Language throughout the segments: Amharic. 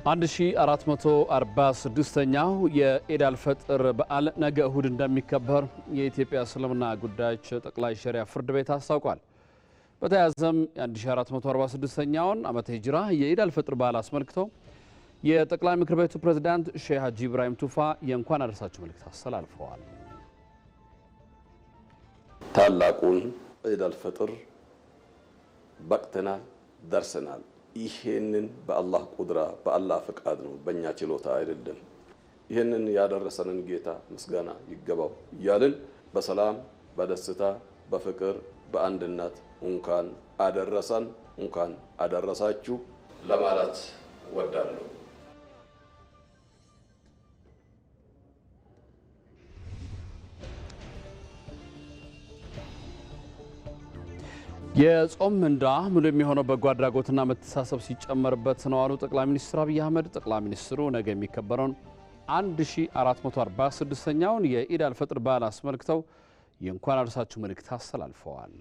1446ኛው የኢድ አልፈጥር በዓል ነገ እሁድ እንደሚከበር የኢትዮጵያ እስልምና ጉዳዮች ጠቅላይ ሸሪዓ ፍርድ ቤት አስታውቋል። በተያያዘም 1446ኛውን ዓመተ ሂጅራ የኢድ አልፈጥር በዓል አስመልክቶ የጠቅላይ ምክር ቤቱ ፕሬዝዳንት ሼህ ሀጂ ኢብራሂም ቱፋ የእንኳን አደረሳችሁ መልእክት አስተላልፈዋል። ታላቁን ኢድ አልፈጥር በቅተናል፣ ደርሰናል። ይሄንን በአላህ ቁድራ በአላህ ፍቃድ ነው፣ በእኛ ችሎታ አይደለም። ይሄንን ያደረሰንን ጌታ ምስጋና ይገባው እያልን በሰላም በደስታ በፍቅር በአንድነት እንኳን አደረሰን እንኳን አደረሳችሁ ለማለት ወዳለሁ። የጾም ምንዳ ሙሉ የሚሆነው በጎ አድራጎትና መተሳሰብ ሲጨመርበት ነው አሉ ጠቅላይ ሚኒስትር አብይ አህመድ። ጠቅላይ ሚኒስትሩ ነገ የሚከበረውን 1446ኛውን የኢድ አልፈጥር በዓል አስመልክተው የእንኳን አደረሳችሁ መልእክት አስተላልፈዋል።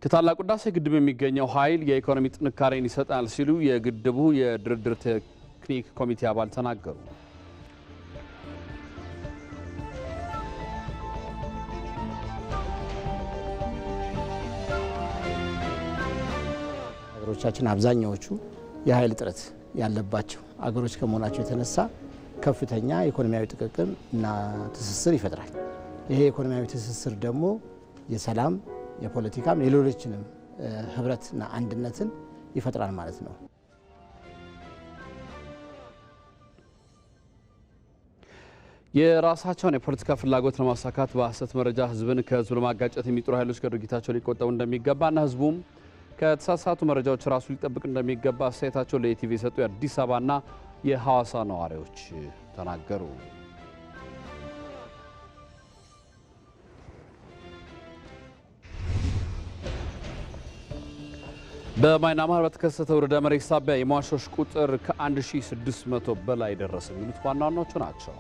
ከታላቁ ህዳሴ ግድብ የሚገኘው ኃይል የኢኮኖሚ ጥንካሬን ይሰጣል ሲሉ የግድቡ የድርድር ቴክኒክ ኮሚቴ አባል ተናገሩ። ሀገሮቻችን አብዛኛዎቹ የኃይል እጥረት ያለባቸው አገሮች ከመሆናቸው የተነሳ ከፍተኛ ኢኮኖሚያዊ ጥቅም እና ትስስር ይፈጥራል። ይሄ ኢኮኖሚያዊ ትስስር ደግሞ የሰላም የፖለቲካም የሌሎችንም ህብረትና አንድነትን ይፈጥራል ማለት ነው። የራሳቸውን የፖለቲካ ፍላጎት ለማሳካት በሐሰት መረጃ ህዝብን ከህዝብ ለማጋጨት የሚጥሩ ኃይሎች ከድርጊታቸው ሊቆጠቡ እንደሚገባና ህዝቡም ከተሳሳቱ መረጃዎች ራሱ ሊጠብቅ እንደሚገባ አስተያየታቸው ለኢቲቪ የሰጡ የአዲስ አበባና የሐዋሳ ነዋሪዎች ተናገሩ። በማይናማር በተከሰተው ርዕደ መሬት ሳቢያ የሟቾች ቁጥር ከ1600 በላይ ደረሰ የሚሉት ዋና ዋናዎቹ ናቸው።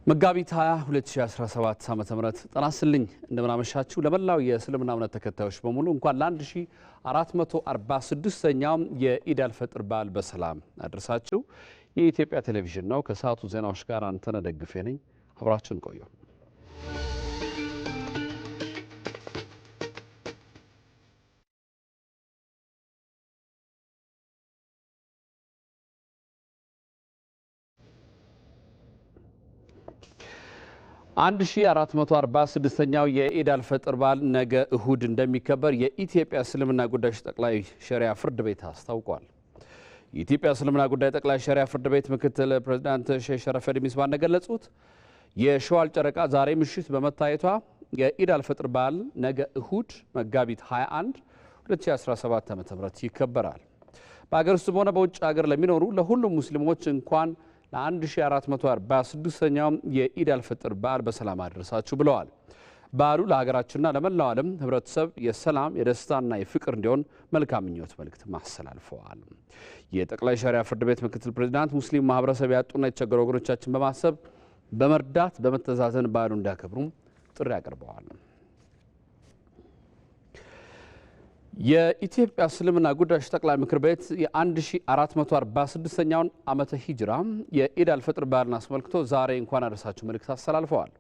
መጋቢት 20 2017 ዓ.ም ጤና ይስጥልኝ እንደምን አመሻችሁ። ለመላው የእስልምና እምነት ተከታዮች በሙሉ እንኳን ለ1446ኛው የኢድ አልፈጥር በዓል በሰላም አደረሳችሁ። የኢትዮጵያ ቴሌቪዥን ነው። ከሰዓቱ ዜናዎች ጋር አንተነህ ደግፌ ነኝ። አብራችሁን ቆዩ። አንድ 1446ኛው የኢድ አልፈጥር በዓል ነገ እሁድ እንደሚከበር የኢትዮጵያ እስልምና ጉዳዮች ጠቅላይ ሸሪዓ ፍርድ ቤት አስታውቋል። የኢትዮጵያ እስልምና ጉዳይ ጠቅላይ ሸሪዓ ፍርድ ቤት ምክትል ፕሬዝዳንት ሼህ ሸረፈዲ ሚስባህ እንደገለጹት የሸዋል ጨረቃ ዛሬ ምሽት በመታየቷ የኢድ አልፈጥር በዓል ነገ እሁድ መጋቢት 21 2017 ዓ.ም ይከበራል። በአገር ውስጥ ሆነ በውጭ ሀገር ለሚኖሩ ለሁሉም ሙስሊሞች እንኳን ለ1446ኛው የኢድ አልፈጥር በዓል በሰላም አደረሳችሁ ብለዋል። በዓሉ ለሀገራችንና ለመላው ዓለም ህብረተሰብ የሰላም የደስታና የፍቅር እንዲሆን መልካም ምኞት መልእክት አስተላልፈዋል። የጠቅላይ ሸሪዓ ፍርድ ቤት ምክትል ፕሬዝዳንት ሙስሊም ማህበረሰብ ያጡና የተቸገሩ ወገኖቻችን በማሰብ በመርዳት በመተዛዘን በዓሉ እንዲያከብሩ ጥሪ አቅርበዋል። የኢትዮጵያ እስልምና ጉዳዮች ጠቅላይ ምክር ቤት የ1446ኛውን ዓመተ ሂጅራ የኢድ አልፈጥር በዓልን አስመልክቶ ዛሬ እንኳን አደረሳችሁ መልእክት አስተላልፈዋል።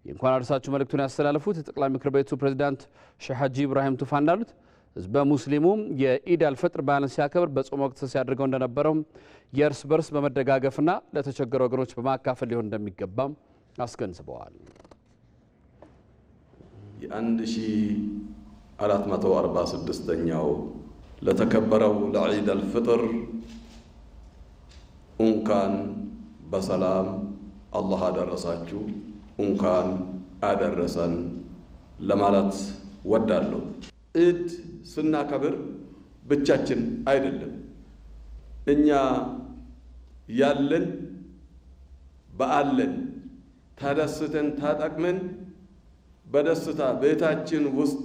የእንኳን አደረሳችሁ መልእክቱን ያስተላልፉት የጠቅላይ ምክር ቤቱ ፕሬዝዳንት ሼህ ሀጂ ኢብራሂም ቱፋ እንዳሉት ህዝበ ሙስሊሙ የኢድ አልፈጥር በዓልን ሲያከብር በጾም ወቅት ሲያደርገው እንደነበረው የእርስ በርስ በመደጋገፍና ለተቸገሩ ወገኖች በማካፈል ሊሆን እንደሚገባም አስገንዝበዋል። 1446ኛው ለተከበረው ለዒድ አልፈጥር እንኳን በሰላም አላህ አደረሳችሁ እንኳን አደረሰን ለማለት ወዳለሁ። ኢድ ስናከብር ብቻችን አይደለም። እኛ ያለን በአለን ተደስተን ታጠቅመን በደስታ ቤታችን ውስጥ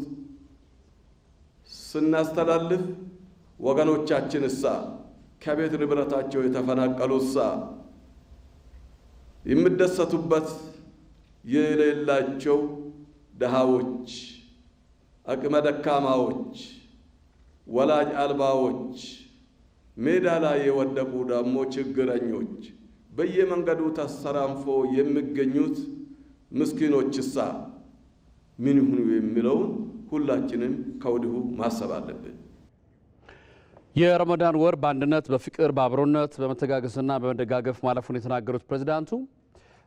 ስናስተላልፍ ወገኖቻችን እሳ ከቤት ንብረታቸው የተፈናቀሉሳ የሚደሰቱበት የሌላቸው ደሃዎች፣ አቅመ ደካማዎች፣ ወላጅ አልባዎች፣ ሜዳ ላይ የወደቁ ደግሞ ችግረኞች፣ በየመንገዱ ተሰራንፎ የሚገኙት ምስኪኖችሳ ምን ይሁኑ የሚለውን ሁላችንም ከወዲሁ ማሰብ አለብን። የረመዳን ወር በአንድነት በፍቅር በአብሮነት በመተጋገዝና በመደጋገፍ ማለፉን የተናገሩት ፕሬዝዳንቱ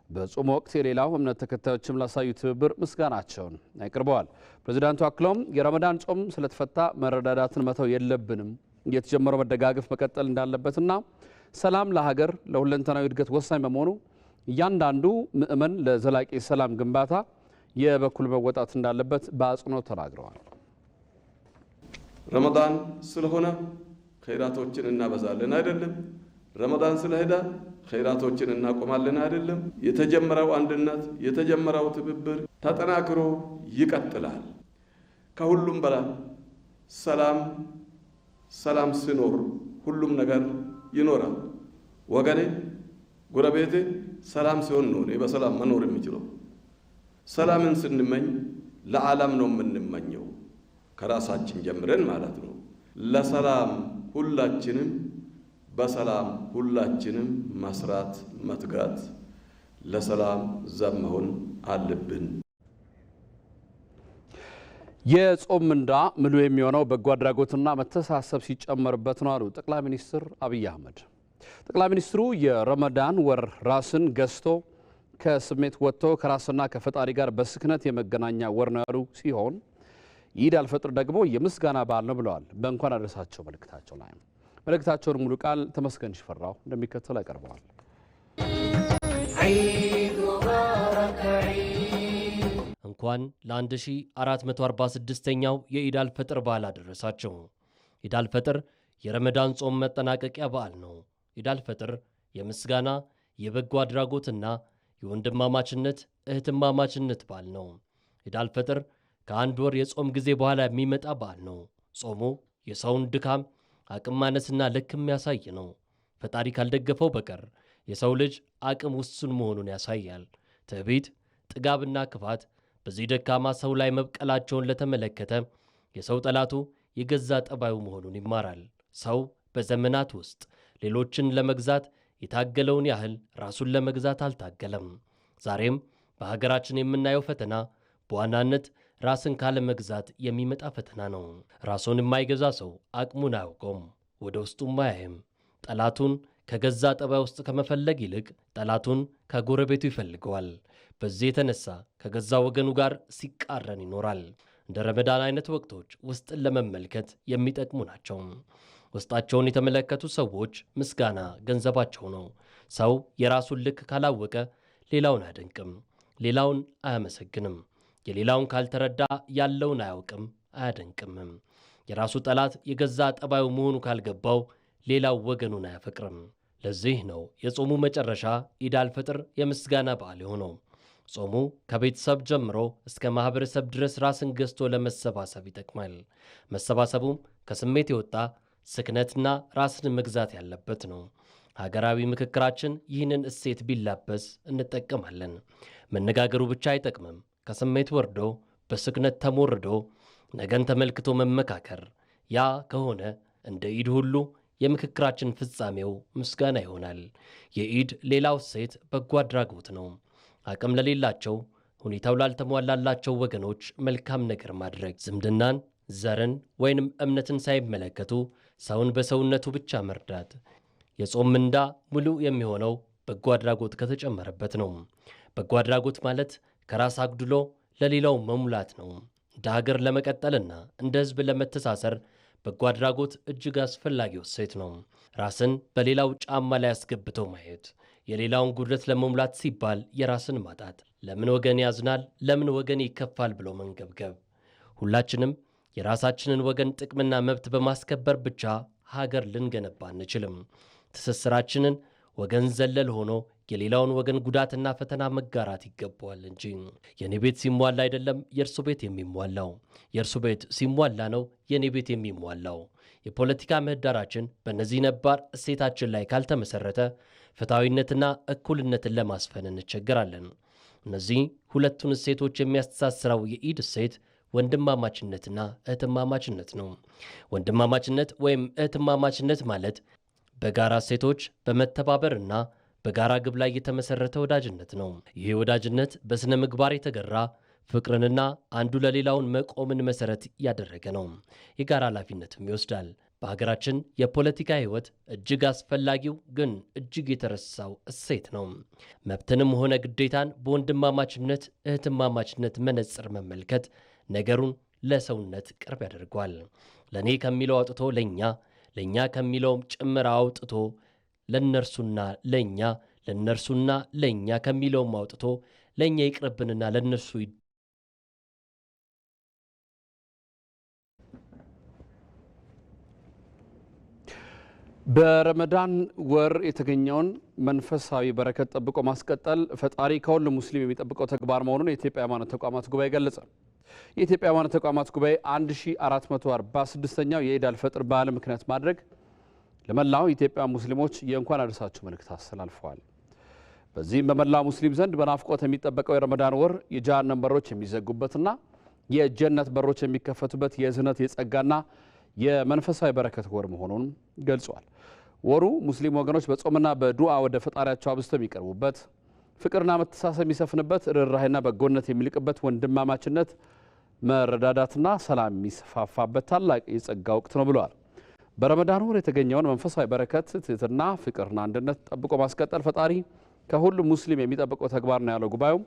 በጾም ወቅት የሌላው እምነት ተከታዮችም ላሳዩ ትብብር ምስጋናቸውን አቅርበዋል። ፕሬዝዳንቱ አክለውም የረመዳን ጾም ስለተፈታ መረዳዳትን መተው የለብንም፣ የተጀመረው መደጋገፍ መቀጠል እንዳለበትና ሰላም ለሀገር ለሁለንተናዊ እድገት ወሳኝ በመሆኑ እያንዳንዱ ምእመን ለዘላቂ ሰላም ግንባታ የበኩል መወጣት እንዳለበት በአጽንኦት ተናግረዋል። ረመዳን ስለሆነ ኸይራቶችን እናበዛለን አይደለም። ረመዳን ስለሄደ ኸይራቶችን እናቆማለን አይደለም። የተጀመረው አንድነት የተጀመረው ትብብር ተጠናክሮ ይቀጥላል። ከሁሉም በላይ ሰላም ሲኖር ሁሉም ነገር ይኖራል። ወገኔ ጎረቤቴ ሰላም ሲሆን ነው እኔ በሰላም መኖር የሚችለው። ሰላምን ስንመኝ ለዓለም ነው የምንመኘው፣ ከራሳችን ጀምረን ማለት ነው። ለሰላም ሁላችንም በሰላም ሁላችንም መስራት መትጋት፣ ለሰላም ዘብ መሆን አለብን። የጾም ምንዳ ምሉ የሚሆነው በጎ አድራጎትና መተሳሰብ ሲጨመርበት ነው አሉ ጠቅላይ ሚኒስትር አብይ አህመድ። ጠቅላይ ሚኒስትሩ የረመዳን ወር ራስን ገዝቶ ከስሜት ወጥቶ ከራስና ከፈጣሪ ጋር በስክነት የመገናኛ ወር ነው ያሉ ሲሆን ኢድ አልፈጥር ደግሞ የምስጋና በዓል ነው ብለዋል። በእንኳን አደረሳቸው መልእክታቸው ላይ መልእክታቸውን ሙሉ ቃል ተመስገን ሽፈራው እንደሚከተል ያቀርበዋል። እንኳን ለ1446ኛው የኢድ አልፈጥር በዓል አደረሳቸው። ኢድ አልፈጥር የረመዳን ጾም መጠናቀቂያ በዓል ነው። ኢድ አልፈጥር የምስጋና የበጎ አድራጎትና የወንድማማችነት እህትማማችነት በዓል ነው። ኢድ አልፈጥር ከአንድ ወር የጾም ጊዜ በኋላ የሚመጣ በዓል ነው። ጾሙ የሰውን ድካም አቅም ማነስና ልክ የሚያሳይ ነው። ፈጣሪ ካልደገፈው በቀር የሰው ልጅ አቅም ውስን መሆኑን ያሳያል። ትዕቢት፣ ጥጋብና ክፋት በዚህ ደካማ ሰው ላይ መብቀላቸውን ለተመለከተ የሰው ጠላቱ የገዛ ጠባዩ መሆኑን ይማራል። ሰው በዘመናት ውስጥ ሌሎችን ለመግዛት የታገለውን ያህል ራሱን ለመግዛት አልታገለም። ዛሬም በሀገራችን የምናየው ፈተና በዋናነት ራስን ካለመግዛት የሚመጣ ፈተና ነው። ራሱን የማይገዛ ሰው አቅሙን አያውቀውም፣ ወደ ውስጡም አያይም። ጠላቱን ከገዛ ጠባይ ውስጥ ከመፈለግ ይልቅ ጠላቱን ከጎረቤቱ ይፈልገዋል። በዚህ የተነሳ ከገዛ ወገኑ ጋር ሲቃረን ይኖራል። እንደ ረመዳን አይነት ወቅቶች ውስጥን ለመመልከት የሚጠቅሙ ናቸው። ውስጣቸውን የተመለከቱ ሰዎች ምስጋና ገንዘባቸው ነው። ሰው የራሱን ልክ ካላወቀ ሌላውን አያደንቅም፣ ሌላውን አያመሰግንም። የሌላውን ካልተረዳ ያለውን አያውቅም፣ አያደንቅምም። የራሱ ጠላት የገዛ ጠባዩ መሆኑ ካልገባው ሌላው ወገኑን አያፈቅርም። ለዚህ ነው የጾሙ መጨረሻ ኢድ አልፈጥር የምስጋና በዓል የሆነው። ጾሙ ከቤተሰብ ጀምሮ እስከ ማህበረሰብ ድረስ ራስን ገዝቶ ለመሰባሰብ ይጠቅማል። መሰባሰቡም ከስሜት የወጣ ስክነትና ራስን መግዛት ያለበት ነው። ሀገራዊ ምክክራችን ይህንን እሴት ቢላበስ እንጠቀማለን። መነጋገሩ ብቻ አይጠቅምም። ከስሜት ወርዶ በስክነት ተሞርዶ ነገን ተመልክቶ መመካከር፣ ያ ከሆነ እንደ ኢድ ሁሉ የምክክራችን ፍጻሜው ምስጋና ይሆናል። የኢድ ሌላው እሴት በጎ አድራጎት ነው። አቅም ለሌላቸው፣ ሁኔታው ላልተሟላላቸው ወገኖች መልካም ነገር ማድረግ፣ ዝምድናን፣ ዘርን ወይንም እምነትን ሳይመለከቱ ሰውን በሰውነቱ ብቻ መርዳት። የጾም ምንዳ ሙሉ የሚሆነው በጎ አድራጎት ከተጨመረበት ነው። በጎ አድራጎት ማለት ከራስ አጉድሎ ለሌላው መሙላት ነው። እንደ ሀገር ለመቀጠልና እንደ ሕዝብ ለመተሳሰር በጎ አድራጎት እጅግ አስፈላጊ እሴት ነው። ራስን በሌላው ጫማ ላይ አስገብተው ማየት፣ የሌላውን ጉድለት ለመሙላት ሲባል የራስን ማጣት፣ ለምን ወገን ያዝናል፣ ለምን ወገን ይከፋል ብሎ መንገብገብ። ሁላችንም የራሳችንን ወገን ጥቅምና መብት በማስከበር ብቻ ሀገር ልንገነባ አንችልም። ትስስራችንን ወገን ዘለል ሆኖ የሌላውን ወገን ጉዳትና ፈተና መጋራት ይገባዋል እንጂ የኔ ቤት ሲሟላ አይደለም የእርሱ ቤት የሚሟላው፣ የእርሱ ቤት ሲሟላ ነው የኔ ቤት የሚሟላው። የፖለቲካ ምህዳራችን በእነዚህ ነባር እሴታችን ላይ ካልተመሰረተ ፍትሐዊነትና እኩልነትን ለማስፈን እንቸገራለን። እነዚህ ሁለቱን እሴቶች የሚያስተሳስረው የኢድ እሴት ወንድማማችነትና እህትማማችነት ነው። ወንድማማችነት ወይም እህትማማችነት ማለት በጋራ እሴቶች በመተባበርና በጋራ ግብ ላይ የተመሰረተ ወዳጅነት ነው። ይህ ወዳጅነት በስነ ምግባር የተገራ ፍቅርንና አንዱ ለሌላውን መቆምን መሰረት ያደረገ ነው። የጋራ ኃላፊነትም ይወስዳል። በሀገራችን የፖለቲካ ህይወት እጅግ አስፈላጊው ግን እጅግ የተረሳው እሴት ነው። መብትንም ሆነ ግዴታን በወንድማማችነት እህትማማችነት መነጽር መመልከት ነገሩን ለሰውነት ቅርብ ያደርገዋል። ለእኔ ከሚለው አውጥቶ ለእኛ ከሚለውም ጭምር አውጥቶ ለነርሱና ለኛ ለነርሱና ለኛ ከሚለውም አውጥቶ ለኛ ይቅርብንና ለነርሱ በረመዳን ወር የተገኘውን መንፈሳዊ በረከት ጠብቆ ማስቀጠል ፈጣሪ ከሁሉም ሙስሊም የሚጠብቀው ተግባር መሆኑን የኢትዮጵያ ሃይማኖት ተቋማት ጉባኤ ገለጸ። የኢትዮጵያ ሃይማኖት ተቋማት ጉባኤ 1446ኛው የኢድ አልፈጥር በዓል ምክንያት ማድረግ ለመላው ኢትዮጵያ ሙስሊሞች የእንኳን አደረሳችሁ መልእክት አስተላልፈዋል። በዚህም በመላው ሙስሊም ዘንድ በናፍቆት የሚጠበቀው የረመዳን ወር የጀሃነም በሮች የሚዘጉበትና የጀነት በሮች የሚከፈቱበት የእዝነት የጸጋና የመንፈሳዊ በረከት ወር መሆኑን ገልጿል። ወሩ ሙስሊም ወገኖች በጾምና በዱዓ ወደ ፈጣሪያቸው አብዝተው የሚቀርቡበት፣ ፍቅርና መተሳሰብ የሚሰፍንበት፣ ርኅራኄና በጎነት የሚልቅበት፣ ወንድማማችነት መረዳዳትና ሰላም የሚስፋፋበት ታላቅ የጸጋ ወቅት ነው ብለዋል። በረመዳን ወር የተገኘውን መንፈሳዊ በረከት፣ ትህትና፣ ፍቅርና አንድነት ጠብቆ ማስቀጠል ፈጣሪ ከሁሉም ሙስሊም የሚጠብቀው ተግባር ነው ያለው ጉባኤው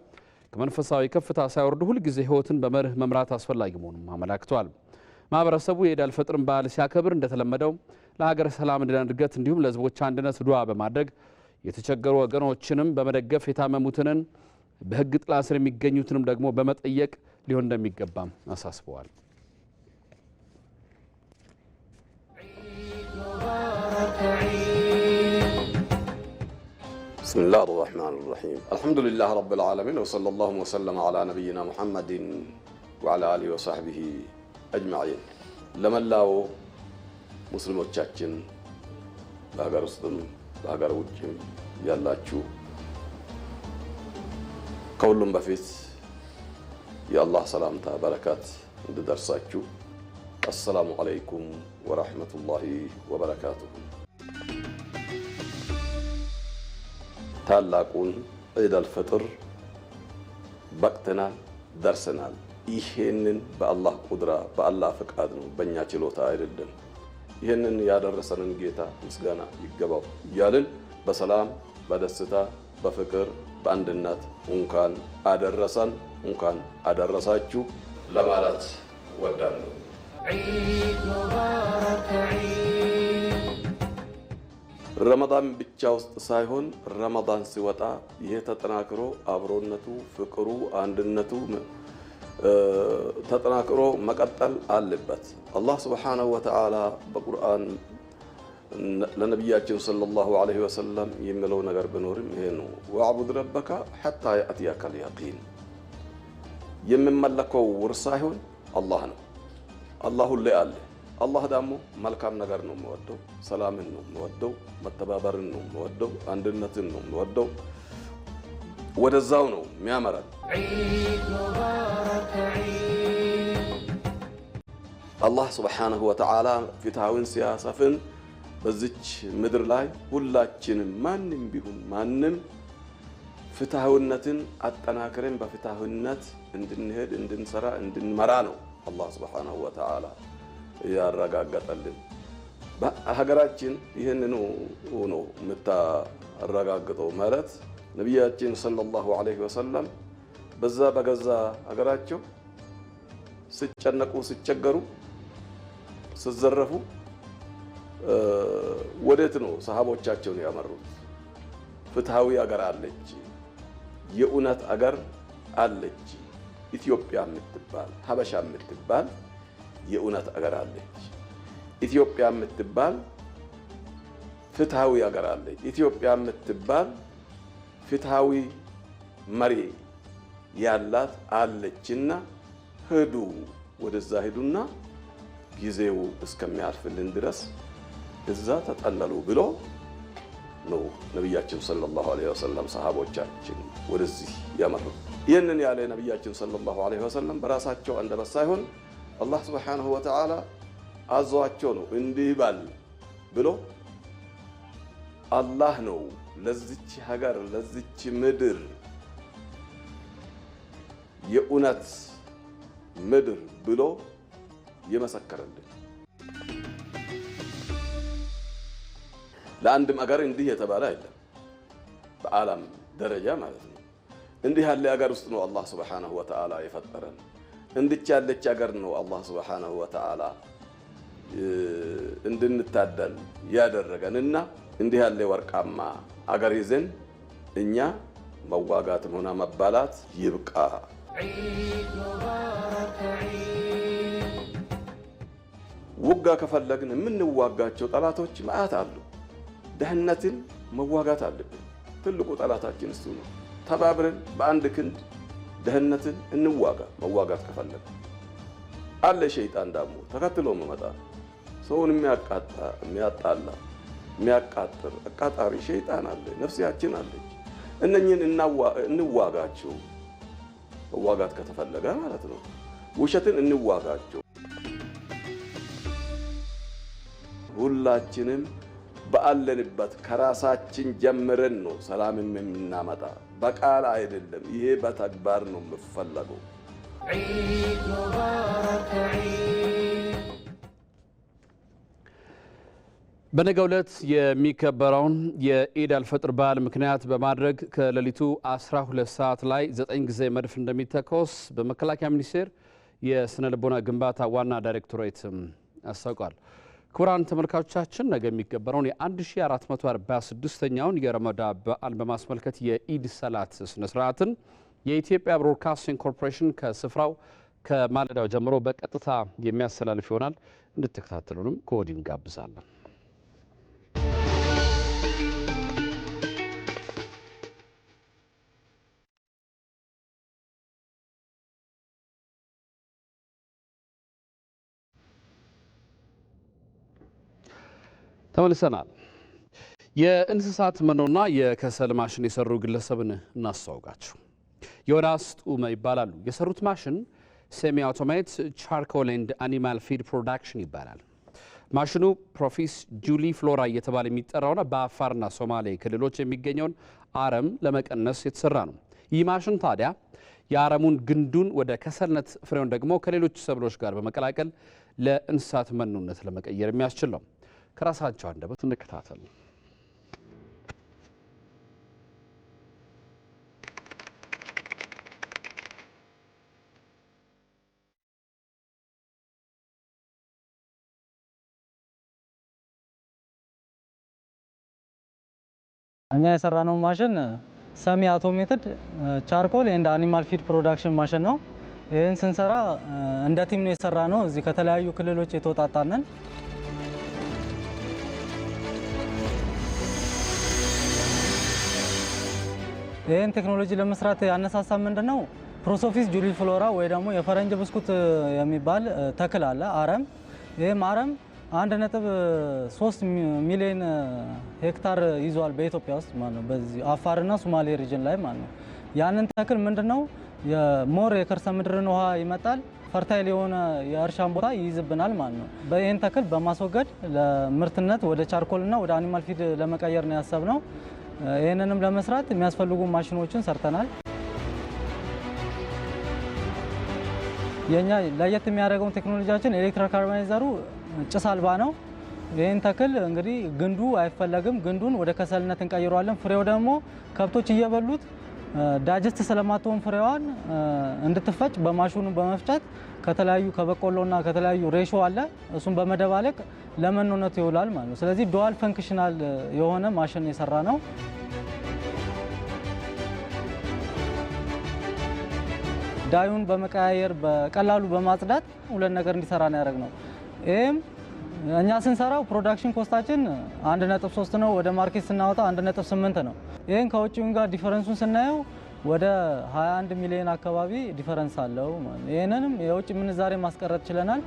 ከመንፈሳዊ ከፍታ ሳይወርዱ ሁልጊዜ ሕይወትን በመርህ መምራት አስፈላጊ መሆኑን አመላክቷል። ማህበረሰቡ የኢድ አልፈጥርን በዓል ሲያከብር እንደተለመደው ለሀገር ሰላምና እድገት እንዲሁም ለሕዝቦች አንድነት ዱዓ በማድረግ የተቸገሩ ወገኖችንም በመደገፍ የታመሙትንን በሕግ ጥላ ስር የሚገኙትንም ደግሞ በመጠየቅ ሊሆን እንደሚገባም አሳስበዋል። بسم الله الرحمن الرحيم الحمد لله رب العالمين وصلى الله وسلم على نبينا محمد وعلى آله وصحبه أجمعين ለመላው ሙስሊሞቻችን በሀገር ውስጥም በሀገር ውጭም ያላችሁ ከሁሉም በፊት የአላህ ሰላምታ በረካት እንድደርሳችሁ አሰላሙ አለይኩም ወራህመቱላሂ ወበረካቱሁ። ታላቁን ዒድ አልፈጥር በቅተናል፣ ደርሰናል። ይሄንን በአላህ ቁድራ በአላህ ፍቃድ ነው፣ በእኛ ችሎታ አይደለም። ይሄንን ያደረሰንን ጌታ ምስጋና ይገባው እያልን በሰላም በደስታ በፍቅር በአንድነት እንኳን አደረሰን እንኳን አደረሳችሁ ለማለት ወዳለሁ። ረመዳን ብቻ ውስጥ ሳይሆን ረመዳን ሲወጣ ይሄ ተጠናክሮ አብሮነቱ፣ ፍቅሩ፣ አንድነቱ ተጠናክሮ መቀጠል አለበት። አላህ ሱብሓነሁ ወተዓላ በቁርአን ለነቢያችን ሰለላሁ ዐለይሂ ወሰለም የሚለው ነገር ቢኖርም ይሄ ነው። ወዕቡድ ረበከ ሐታ የእትየከል የቂን። የሚመለከው ውርስ ሳይሆን አላህ ነው። አላህ ሁሌ አለ። አላህ ደግሞ መልካም ነገር ነው የሚወደው፣ ሰላምን ነው የሚወደው፣ መተባበርን ነው የሚወደው፣ አንድነትን ነው የሚወደው። ወደዛው ነው የሚያመራን። አላህ ሱብሓነሁ ወተዓላ ፍትሐዊን ሲያሰፍን በዚች ምድር ላይ ሁላችንም ማንም ቢሆን ማንም ፍትሐዊነትን አጠናክረን በፍትሐዊነት እንድንሄድ እንድንሰራ እንድንመራ ነው አላህ ሱብሓነሁ ወተዓላ ያረጋገጠልን። በሀገራችን ይህንኑ ነው የምታረጋግጠው ማለት ነቢያችን ሰለላሁ ዐለይሂ ወሰለም በዛ በገዛ ሀገራቸው ሲጨነቁ ሲቸገሩ ሲዘረፉ ወዴት ነው ሰሃቦቻቸውን ያመሩት? ፍትሐዊ አገር አለች፣ የእውነት አገር አለች፣ ኢትዮጵያ የምትባል ሀበሻ የምትባል የእውነት አገር አለች። ኢትዮጵያ የምትባል ፍትሐዊ አገር አለች። ኢትዮጵያ የምትባል ፍትሃዊ መሪ ያላት አለችና ሄዱ ወደዛ ሄዱና ጊዜው እስከሚያልፍልን ድረስ እዛ ተጠለሉ ብሎ ነው ነብያችን ሰለላሁ ዐለይሂ ወሰለም ሰሃቦቻችን ወደዚህ ያመሩት። ይህንን ያለ ነብያችን ሰለላሁ ዐለይሂ ወሰለም በራሳቸው አንደበት ሳይሆን አላህ ሱብሓነሁ ወተዓላ አዟቸው ነው እንዲህ ባል ብሎ አላህ ነው ለዚች ሀገር ለዚች ምድር የኡነት ምድር ብሎ የመሰከረልን። ለአንድም ሀገር እንዲህ የተባለ አይደለም በዓለም ደረጃ ማለት ነው። እንዲህ ያለ ሀገር ውስጥ ነው አላህ ሱብሓነሁ ወተዓላ የፈጠረን። እንድች ያለች ሀገር ነው አላህ ሱብሓነሁ ወተዓላ እንድንታደል ያደረገንና እንዲህ ያለ ወርቃማ አገር ይዘን እኛ መዋጋትም ሆነ መባላት ይብቃ። ውጋ ከፈለግን የምንዋጋቸው ጠላቶች ማአት አሉ። ደህነትን መዋጋት አለብን። ትልቁ ጠላታችን እሱ ነው። ተባብረን በአንድ ክንድ ደህነትን እንዋጋ። መዋጋት ከፈለግን አለ ሸይጣን ደግሞ ተከትሎ መመጣ ሰውን የሚያጣላ የሚያቃጥር አቃጣሪ ሸይጣን አለ። ነፍሲያችን አለች። እነኝን እንዋጋቸው። መዋጋት ከተፈለገ ማለት ነው። ውሸትን እንዋጋቸው። ሁላችንም በአለንበት ከራሳችን ጀምረን ነው ሰላምን የምናመጣ። በቃል አይደለም፣ ይሄ በተግባር ነው የሚፈለገው። በነገው ዕለት የሚከበረውን የኢድ አልፈጥር በዓል ምክንያት በማድረግ ከሌሊቱ 12 ሰዓት ላይ 9 ጊዜ መድፍ እንደሚተኮስ በመከላከያ ሚኒስቴር የስነ ልቦና ግንባታ ዋና ዳይሬክቶሬት አስታውቋል። ክቡራን ተመልካቾቻችን ነገ የሚከበረውን የ1446ኛውን የረመዳን በዓል በማስመልከት የኢድ ሰላት ስነ ስርዓትን የኢትዮጵያ ብሮድካስቲንግ ኮርፖሬሽን ከስፍራው ከማለዳው ጀምሮ በቀጥታ የሚያስተላልፍ ይሆናል። እንድትከታተሉንም ከወዲሁ እንጋብዛለን። ተመልሰናል። የእንስሳት መኖና የከሰል ማሽን የሰሩ ግለሰብን እናስተዋውቃችሁ። ዮናስ ጡመ ይባላሉ። የሰሩት ማሽን ሴሚ አውቶሜት ቻርኮል ኤንድ አኒማል ፊድ ፕሮዳክሽን ይባላል። ማሽኑ ፕሮፊስ ጁሊ ፍሎራ እየተባለ የሚጠራውና በአፋርና ሶማሌ ክልሎች የሚገኘውን አረም ለመቀነስ የተሰራ ነው። ይህ ማሽን ታዲያ የአረሙን ግንዱን ወደ ከሰልነት፣ ፍሬውን ደግሞ ከሌሎች ሰብሎች ጋር በመቀላቀል ለእንስሳት መኖነት ለመቀየር የሚያስችል ነው። ከራሳቸው አንደበት እንከታተል። እኛ የሰራነው ማሽን ሰሚ አውቶሜትድ ቻርኮል ኤንድ አኒማል ፊድ ፕሮዳክሽን ማሽን ነው። ይህን ስንሰራ እንደ ቲም ነው የሰራነው። እዚህ ከተለያዩ ክልሎች የተወጣጣነን። ይህን ቴክኖሎጂ ለመስራት ያነሳሳ ምንድነው? ፕሮሶፊስ ጁሊ ፍሎራ ወይ ደግሞ የፈረንጅ ብስኩት የሚባል ተክል አለ፣ አረም። ይህም አረም 1.3 ሚሊዮን ሄክታር ይዟል በኢትዮጵያ ውስጥ ማለት ነው፣ በዚህ አፋርና ሶማሌ ሪጅን ላይ ማለት ነው። ያንን ተክል ምንድነው የሞር የከርሰ ምድርን ውሃ ይመጣል፣ ፈርታይል የሆነ የእርሻን ቦታ ይይዝብናል ማለት ነው። ይህን ተክል በማስወገድ ለምርትነት ወደ ቻርኮልና ወደ አኒማል ፊድ ለመቀየር ነው ያሰብነው። ይህንንም ለመስራት የሚያስፈልጉ ማሽኖችን ሰርተናል። የኛ ለየት የሚያደርገውን ቴክኖሎጂያችን ኤሌክትሪክ ካርባናይዘሩ ጭስ አልባ ነው። ይህን ተክል እንግዲህ ግንዱ አይፈለግም፣ ግንዱን ወደ ከሰልነት እንቀይረዋለን። ፍሬው ደግሞ ከብቶች እየበሉት ዳጀስት ስለማትሆን ፍሬዋን እንድትፈጭ በማሽኑ በመፍጨት ከተለያዩ ከበቆሎና ከተለያዩ ሬሾ አለ እሱን በመደባለቅ ለመኖነት ይውላል ማለት ነው። ስለዚህ ዱዋል ፈንክሽናል የሆነ ማሽን የሰራ ነው። ዳዩን በመቀያየር በቀላሉ በማጽዳት ሁለት ነገር እንዲሰራ ነው ያደረግነው። ይህም እኛ ስንሰራው ፕሮዳክሽን ኮስታችን 1.3 ነው፣ ወደ ማርኬት ስናወጣ 1.8 ነው። ይሄን ከውጪው ጋር ዲፈረንሱን ስናየው ወደ 21 ሚሊዮን አካባቢ ዲፈረንስ አለው ማለት ነው። ይሄንንም የውጭ ምንዛሬ ማስቀረት ችለናል።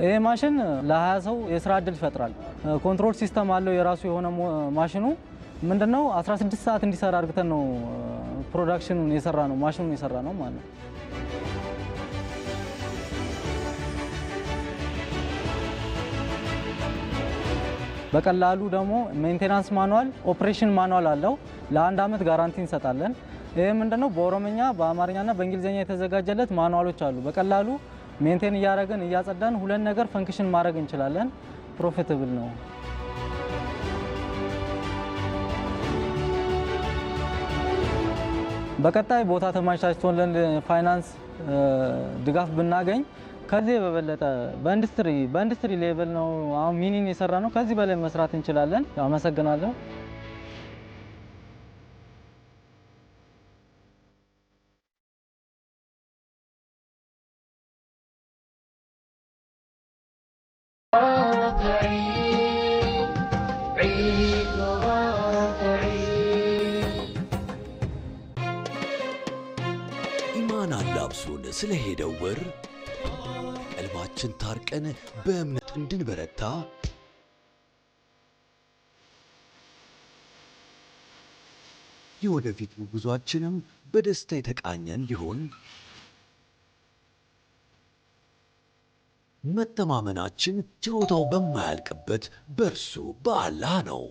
ይሄ ማሽን ለ20 ሰው የስራ እድል ይፈጥራል። ኮንትሮል ሲስተም አለው የራሱ የሆነ ማሽኑ ምንድነው 16 ሰዓት እንዲሰራ አድርገን ነው ፕሮዳክሽኑን የሰራ ነው ማሽኑን የሰራ ነው ማለት ነው። በቀላሉ ደግሞ ሜንቴናንስ ማኑዋል፣ ኦፕሬሽን ማኑዋል አለው። ለአንድ አመት ጋራንቲ እንሰጣለን። ይሄ ምንድነው በኦሮምኛ በአማርኛና በእንግሊዝኛ የተዘጋጀለት ማኑዋሎች አሉ። በቀላሉ ሜንቴን እያደረግን እያጸዳን ሁለት ነገር ፈንክሽን ማድረግ እንችላለን። ፕሮፊታብል ነው። በቀጣይ ቦታ ተመቻችቶልን ፋይናንስ ድጋፍ ብናገኝ ከዚህ በበለጠ በኢንዱስትሪ ሌቭል ነው አሁን ሚኒን የሰራ ነው። ከዚህ በላይ መስራት እንችላለን። አመሰግናለሁ። ኢማን አላብሱን ስለሄደው ወር ቀልባችን ታርቀን በእምነት እንድንበረታ የወደፊት ጉዟችንም በደስታ የተቃኘ እንዲሆን መተማመናችን ችሮታው በማያልቅበት በእርሱ በአላህ ነው።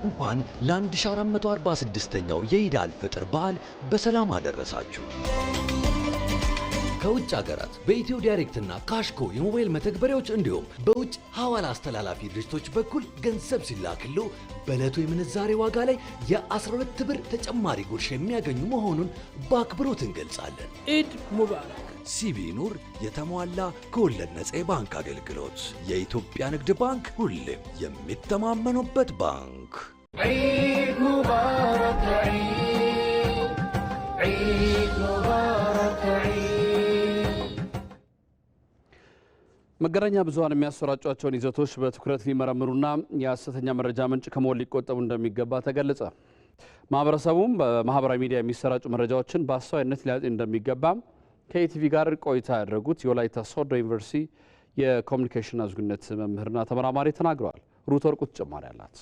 እንኳን ለ1446ኛው የኢድ አልፈጥር በዓል በሰላም አደረሳችሁ። ከውጭ ሀገራት በኢትዮ ዳይሬክትና ካሽኮ የሞባይል መተግበሪያዎች እንዲሁም በውጭ ሐዋላ አስተላላፊ ድርጅቶች በኩል ገንዘብ ሲላክሉ በዕለቱ የምንዛሬ ዋጋ ላይ የ12 ብር ተጨማሪ ጉርሻ የሚያገኙ መሆኑን በአክብሮት እንገልጻለን። ኢድ ሙባረክ። ሲቢ ኑር የተሟላ ከወለድ ነፃ የባንክ አገልግሎት። የኢትዮጵያ ንግድ ባንክ ሁሌም የሚተማመኑበት ባንክ። ዒድ ሙባረክ ዒድ ሙባረክ። መገናኛ ብዙሃን የሚያሰራጯቸውን ይዘቶች በትኩረት ሊመረምሩና የሐሰተኛ መረጃ ምንጭ ከመሆን ሊቆጠቡ እንደሚገባ ተገለጸ። ማህበረሰቡም በማህበራዊ ሚዲያ የሚሰራጩ መረጃዎችን በአስተዋይነት ሊያጤን እንደሚገባ ከኢቲቪ ጋር ቆይታ ያደረጉት የወላይታ ሶዶ ዩኒቨርሲቲ የኮሚኒኬሽንና ዝግጁነት መምህርና ተመራማሪ ተናግረዋል። ሩት ወርቁ ተጨማሪ አላት።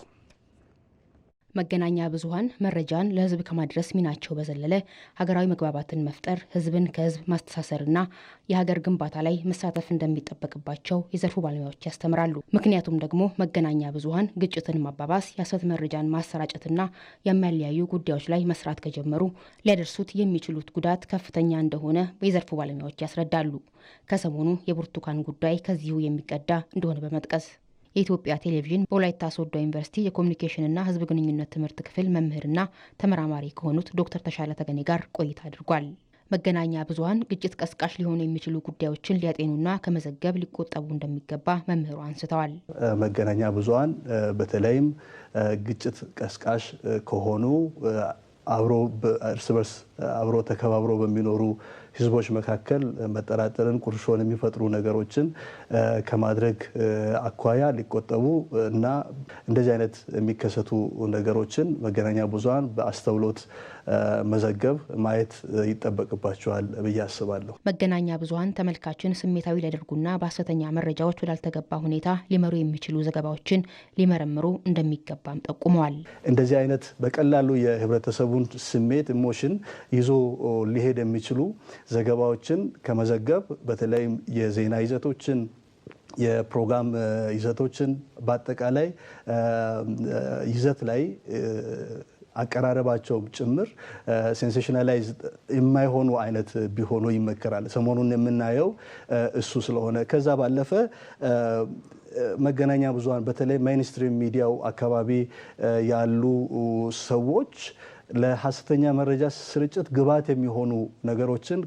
መገናኛ ብዙሃን መረጃን ለሕዝብ ከማድረስ ሚናቸው በዘለለ ሀገራዊ መግባባትን መፍጠር፣ ሕዝብን ከሕዝብ ማስተሳሰርና የሀገር ግንባታ ላይ መሳተፍ እንደሚጠበቅባቸው የዘርፉ ባለሙያዎች ያስተምራሉ። ምክንያቱም ደግሞ መገናኛ ብዙሃን ግጭትን ማባባስ፣ የሐሰት መረጃን ማሰራጨትና የሚያለያዩ ጉዳዮች ላይ መስራት ከጀመሩ ሊያደርሱት የሚችሉት ጉዳት ከፍተኛ እንደሆነ የዘርፉ ባለሙያዎች ያስረዳሉ። ከሰሞኑ የብርቱካን ጉዳይ ከዚሁ የሚቀዳ እንደሆነ በመጥቀስ የኢትዮጵያ ቴሌቪዥን በወላይታ ሶዶ ዩኒቨርሲቲ የኮሚኒኬሽንና ሕዝብ ግንኙነት ትምህርት ክፍል መምህርና ተመራማሪ ከሆኑት ዶክተር ተሻለ ተገኔ ጋር ቆይታ አድርጓል። መገናኛ ብዙሃን ግጭት ቀስቃሽ ሊሆኑ የሚችሉ ጉዳዮችን ሊያጤኑና ከመዘገብ ሊቆጠቡ እንደሚገባ መምህሩ አንስተዋል። መገናኛ ብዙሃን በተለይም ግጭት ቀስቃሽ ከሆኑ አብሮ እርስ በርስ አብሮ ተከባብሮ በሚኖሩ ህዝቦች መካከል መጠራጠርን፣ ቁርሾን የሚፈጥሩ ነገሮችን ከማድረግ አኳያ ሊቆጠቡ እና እንደዚህ አይነት የሚከሰቱ ነገሮችን መገናኛ ብዙሃን በአስተውሎት መዘገብ ማየት ይጠበቅባቸዋል ብዬ አስባለሁ። መገናኛ ብዙሃን ተመልካችን ስሜታዊ ሊያደርጉና በሐሰተኛ መረጃዎች ወዳልተገባ ሁኔታ ሊመሩ የሚችሉ ዘገባዎችን ሊመረምሩ እንደሚገባም ጠቁመዋል። እንደዚህ አይነት በቀላሉ የህብረተሰቡን ስሜት ኢሞሽን ይዞ ሊሄድ የሚችሉ ዘገባዎችን ከመዘገብ በተለይም የዜና ይዘቶችን፣ የፕሮግራም ይዘቶችን በአጠቃላይ ይዘት ላይ አቀራረባቸው ጭምር ሴንሴሽናላይዝ የማይሆኑ አይነት ቢሆኑ ይመከራል። ሰሞኑን የምናየው እሱ ስለሆነ ከዛ ባለፈ መገናኛ ብዙሃን በተለይ ሜይንስትሪም ሚዲያው አካባቢ ያሉ ሰዎች ለሐሰተኛ መረጃ ስርጭት ግብዓት የሚሆኑ ነገሮችን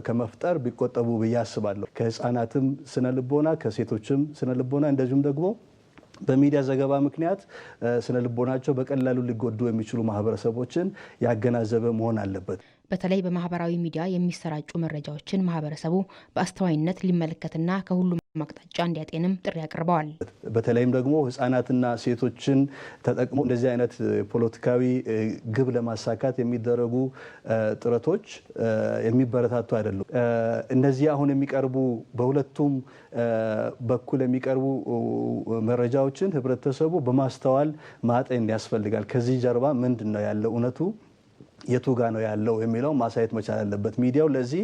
ከመፍጠር ቢቆጠቡ ብዬ አስባለሁ። ከህፃናትም ስነ ልቦና፣ ከሴቶችም ስነ ልቦና እንደዚሁም ደግሞ በሚዲያ ዘገባ ምክንያት ስነ ልቦናቸው በቀላሉ ሊጎዱ የሚችሉ ማህበረሰቦችን ያገናዘበ መሆን አለበት። በተለይ በማህበራዊ ሚዲያ የሚሰራጩ መረጃዎችን ማህበረሰቡ በአስተዋይነት ሊመለከትና ከሁሉም አቅጣጫ እንዲያጤንም ጥሪ አቅርበዋል። በተለይም ደግሞ ህፃናትና ሴቶችን ተጠቅሞ እንደዚህ አይነት ፖለቲካዊ ግብ ለማሳካት የሚደረጉ ጥረቶች የሚበረታቱ አይደሉም። እነዚህ አሁን የሚቀርቡ በሁለቱም በኩል የሚቀርቡ መረጃዎችን ህብረተሰቡ በማስተዋል ማጤን ያስፈልጋል። ከዚህ ጀርባ ምንድን ነው ያለው እውነቱ የቱ ጋ ነው ያለው የሚለው ማሳየት መቻል አለበት። ሚዲያው ለዚህ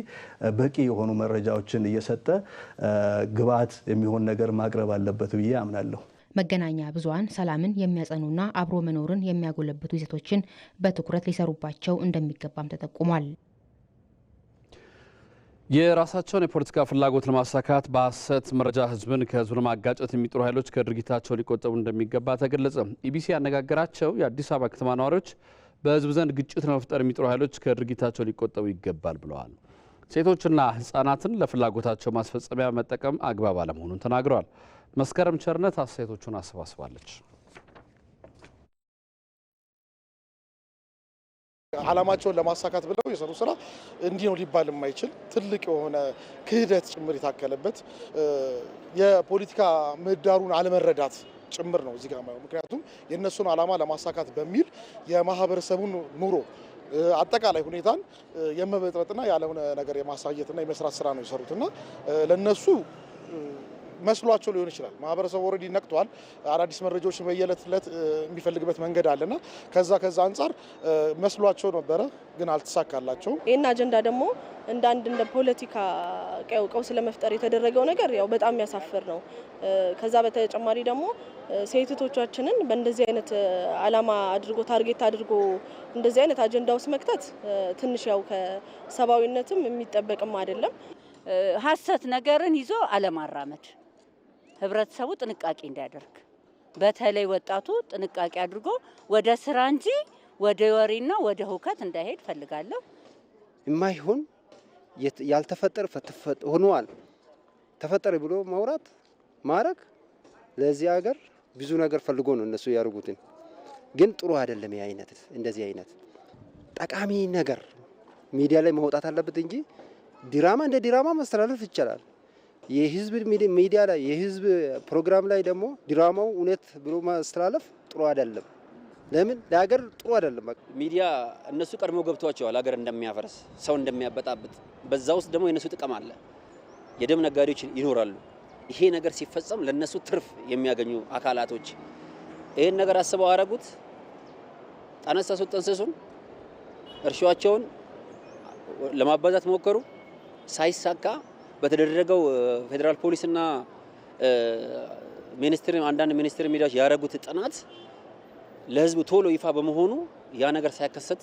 በቂ የሆኑ መረጃዎችን እየሰጠ ግብዓት የሚሆን ነገር ማቅረብ አለበት ብዬ አምናለሁ። መገናኛ ብዙሃን ሰላምን የሚያጸኑና አብሮ መኖርን የሚያጎለብቱ ይዘቶችን በትኩረት ሊሰሩባቸው እንደሚገባም ተጠቁሟል። የራሳቸውን የፖለቲካ ፍላጎት ለማሳካት በሐሰት መረጃ ህዝብን ከህዝብ ለማጋጨት የሚጥሩ ኃይሎች ከድርጊታቸው ሊቆጠቡ እንደሚገባ ተገለጸ። ኢቢሲ ያነጋገራቸው የአዲስ አበባ ከተማ ነዋሪዎች በህዝብ ዘንድ ግጭት ለመፍጠር የሚጥሩ ኃይሎች ከድርጊታቸው ሊቆጠቡ ይገባል ብለዋል። ሴቶችና ህጻናትን ለፍላጎታቸው ማስፈጸሚያ መጠቀም አግባብ አለመሆኑን ተናግረዋል። መስከረም ቸርነት አስተያየቶቹን አሰባስባለች። ዓላማቸውን ለማሳካት ብለው የሰሩ ስራ እንዲህ ነው ሊባል የማይችል ትልቅ የሆነ ክህደት ጭምር የታከለበት የፖለቲካ ምህዳሩን አለመረዳት ጭምር ነው እዚህ ጋር ማለት። ምክንያቱም የእነሱን ዓላማ ለማሳካት በሚል የማህበረሰቡን ኑሮ አጠቃላይ ሁኔታን የመበጥበጥና ያለውን ነገር የማሳየትና የመስራት ስራ ነው የሰሩትና ለነሱ መስሏቸው ሊሆን ይችላል። ማህበረሰቡ ኦልሬዲ ነቅቷል። አዳዲስ መረጃዎችን በየዕለት የሚፈልግበት መንገድ አለና ከዛ አንጻር መስሏቸው ነበረ፣ ግን አልተሳካላቸውም። ይህን አጀንዳ ደግሞ እንደ ፖለቲካ ቀውስ ለመፍጠር የተደረገው ነገር ያው በጣም የሚያሳፍር ነው። ከዛ በተጨማሪ ደግሞ ሴቶቻችንን በእንደዚህ አይነት ዓላማ አድርጎ ታርጌት አድርጎ እንደዚህ አይነት አጀንዳ ውስጥ መክተት ትንሽ ያው ከሰብአዊነትም የሚጠበቅም አይደለም። ሐሰት ነገርን ይዞ አለማራመድ ህብረተሰቡ ጥንቃቄ እንዲያደርግ በተለይ ወጣቱ ጥንቃቄ አድርጎ ወደ ስራ እንጂ ወደ ወሬና ወደ ሁከት እንዳይሄድ ፈልጋለሁ። የማይሆን ያልተፈጠረ ሆኗል ተፈጠረ ብሎ ማውራት ማረግ ለዚህ ሀገር ብዙ ነገር ፈልጎ ነው እነሱ ያርጉትን፣ ግን ጥሩ አይደለም። አይነት እንደዚህ አይነት ጠቃሚ ነገር ሚዲያ ላይ ማውጣት አለበት እንጂ ድራማ እንደ ድራማ ማስተላለፍ ይቻላል። የህዝብ ሚዲያ ላይ የህዝብ ፕሮግራም ላይ ደግሞ ድራማው እውነት ብሎ ማስተላለፍ ጥሩ አይደለም። ለምን ለሀገር ጥሩ አይደለም። ሚዲያ እነሱ ቀድሞ ገብቷቸዋል ሀገር እንደሚያፈርስ ሰው እንደሚያበጣብጥ። በዛ ውስጥ ደግሞ የነሱ ጥቅም አለ። የደም ነጋዴዎች ይኖራሉ። ይሄ ነገር ሲፈጸም ለነሱ ትርፍ የሚያገኙ አካላቶች ይሄን ነገር አስበው አረጉት። ጠነሰሱት፣ ጠንሰሱን እርሻቸውን ለማባዛት ሞከሩ። ሳይሳካ በተደረገው ፌደራል ፖሊስና አንዳንድ ሚኒስትር ሚዲያዎች ያረጉት ጥናት ለህዝቡ ቶሎ ይፋ በመሆኑ ያ ነገር ሳይከሰት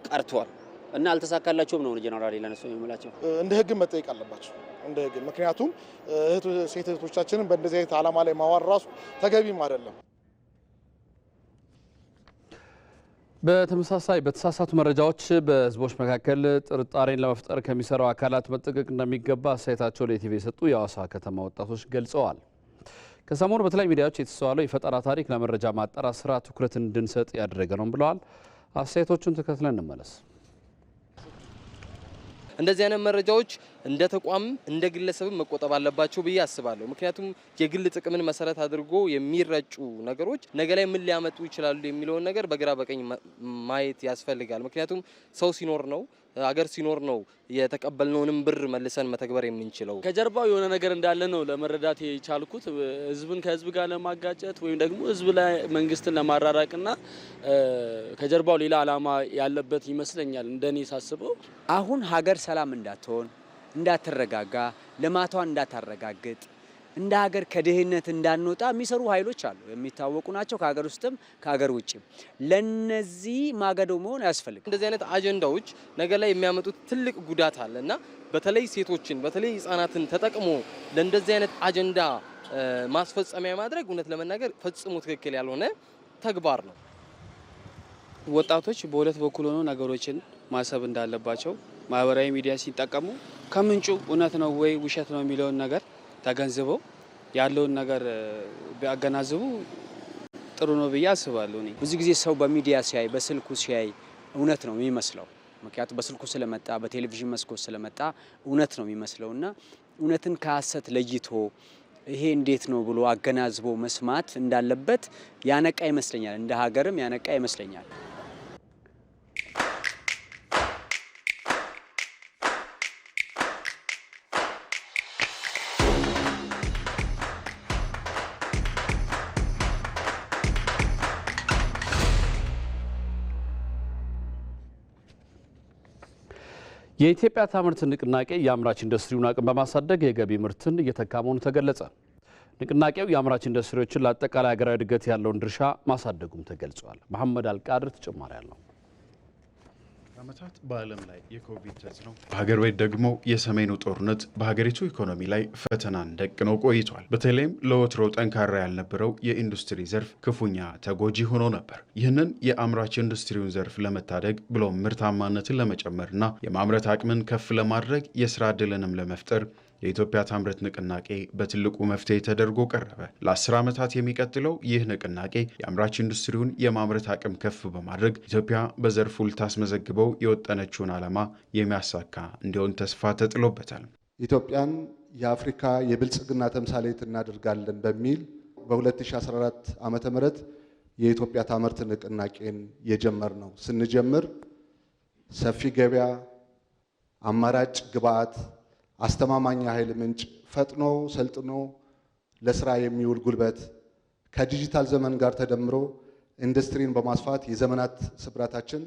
ቀርቷል እና አልተሳካላቸውም ነው ጀነራል ለነሱ የሚላቸው። እንደ ህግ መጠየቅ አለባቸው እንደ ህግ። ምክንያቱም ሴት እህቶቻችንን በእንደዚህ አይነት ዓላማ ላይ ማዋር ራሱ ተገቢም አይደለም። በተመሳሳይ በተሳሳቱ መረጃዎች በህዝቦች መካከል ጥርጣሬን ለመፍጠር ከሚሰሩ አካላት መጠንቀቅ እንደሚገባ አስተያየታቸው ለኢቲቪ የሰጡ የሐዋሳ ከተማ ወጣቶች ገልጸዋል። ከሰሞኑ በተለያዩ ሚዲያዎች የተስተዋለው የፈጠራ ታሪክ ለመረጃ ማጣራት ስራ ትኩረት እንድንሰጥ ያደረገ ነው ብለዋል። አስተያየቶቹን ተከትለን እንመለስ። እንደዚህ አይነት መረጃዎች እንደ ተቋም እንደ ግለሰብ መቆጠብ አለባቸው ብዬ አስባለሁ። ምክንያቱም የግል ጥቅምን መሰረት አድርጎ የሚረጩ ነገሮች ነገ ላይ ምን ሊያመጡ ይችላሉ የሚለውን ነገር በግራ በቀኝ ማየት ያስፈልጋል። ምክንያቱም ሰው ሲኖር ነው አገር ሲኖር ነው የተቀበልነውንም ብር መልሰን መተግበር የምንችለው። ከጀርባው የሆነ ነገር እንዳለ ነው ለመረዳት የቻልኩት። ህዝብን ከህዝብ ጋር ለማጋጨት ወይም ደግሞ ህዝብ ላይ መንግስትን ለማራራቅና ከጀርባው ሌላ ዓላማ ያለበት ይመስለኛል እንደኔ ሳስበው። አሁን ሀገር ሰላም እንዳትሆን፣ እንዳትረጋጋ፣ ልማቷን እንዳታረጋግጥ፣ እንደ ሀገር ከድህነት እንዳንወጣ የሚሰሩ ኃይሎች አሉ። የሚታወቁ ናቸው ከሀገር ውስጥም ከሀገር ውጭም። ለነዚህ ማገዶ መሆን ያስፈልጋል። እንደዚህ አይነት አጀንዳዎች ነገ ላይ የሚያመጡት ትልቅ ጉዳት አለና በተለይ ሴቶችን በተለይ ህጻናትን ተጠቅሞ ለእንደዚህ አይነት አጀንዳ ማስፈጸሚያ ማድረግ እውነት ለመናገር ፈጽሞ ትክክል ያልሆነ ተግባር ነው። ወጣቶች በሁለት በኩል ሆነው ነገሮችን ማሰብ እንዳለባቸው ማህበራዊ ሚዲያ ሲጠቀሙ ከምንጩ እውነት ነው ወይ ውሸት ነው የሚለውን ነገር ተገንዝበው ያለውን ነገር ቢያገናዝቡ ጥሩ ነው ብዬ አስባለሁ። እኔ ብዙ ጊዜ ሰው በሚዲያ ሲያይ በስልኩ ሲያይ እውነት ነው የሚመስለው። ምክንያቱም በስልኩ ስለመጣ በቴሌቪዥን መስኮት ስለመጣ እውነት ነው የሚመስለውና እውነትን ከሐሰት ለይቶ ይሄ እንዴት ነው ብሎ አገናዝቦ መስማት እንዳለበት ያነቃ ይመስለኛል። እንደ ሀገርም ያነቃ ይመስለኛል። የኢትዮጵያ ታምርት ንቅናቄ የአምራች ኢንዱስትሪውን አቅም በማሳደግ የገቢ ምርትን እየተካ መሆኑ ተገለጸ። ንቅናቄው የአምራች ኢንዱስትሪዎችን ለአጠቃላይ ሀገራዊ እድገት ያለውን ድርሻ ማሳደጉም ተገልጿል። መሐመድ አልቃድር ተጨማሪ አለው። ዓመታት በዓለም ላይ የኮቪድ ተጽዕኖ በሀገር ቤት ደግሞ የሰሜኑ ጦርነት በሀገሪቱ ኢኮኖሚ ላይ ፈተናን ደቅኖ ቆይቷል። በተለይም ለወትሮ ጠንካራ ያልነበረው የኢንዱስትሪ ዘርፍ ክፉኛ ተጎጂ ሆኖ ነበር። ይህንን የአምራች ኢንዱስትሪውን ዘርፍ ለመታደግ ብሎም ምርታማነትን ለመጨመርና የማምረት አቅምን ከፍ ለማድረግ የስራ ዕድልንም ለመፍጠር የኢትዮጵያ ታምርት ንቅናቄ በትልቁ መፍትሄ ተደርጎ ቀረበ። ለ10 ዓመታት የሚቀጥለው ይህ ንቅናቄ የአምራች ኢንዱስትሪውን የማምረት አቅም ከፍ በማድረግ ኢትዮጵያ በዘርፉ ልታስመዘግበው የወጠነችውን ዓላማ የሚያሳካ እንዲሆን ተስፋ ተጥሎበታል። ኢትዮጵያን የአፍሪካ የብልጽግና ተምሳሌት እናደርጋለን በሚል በ2014 ዓመተ ምህረት የኢትዮጵያ ታምርት ንቅናቄን የጀመር ነው። ስንጀምር ሰፊ ገበያ፣ አማራጭ ግብዓት፣ አስተማማኝ ኃይል ምንጭ፣ ፈጥኖ ሰልጥኖ ለስራ የሚውል ጉልበት ከዲጂታል ዘመን ጋር ተደምሮ ኢንዱስትሪን በማስፋት የዘመናት ስብራታችን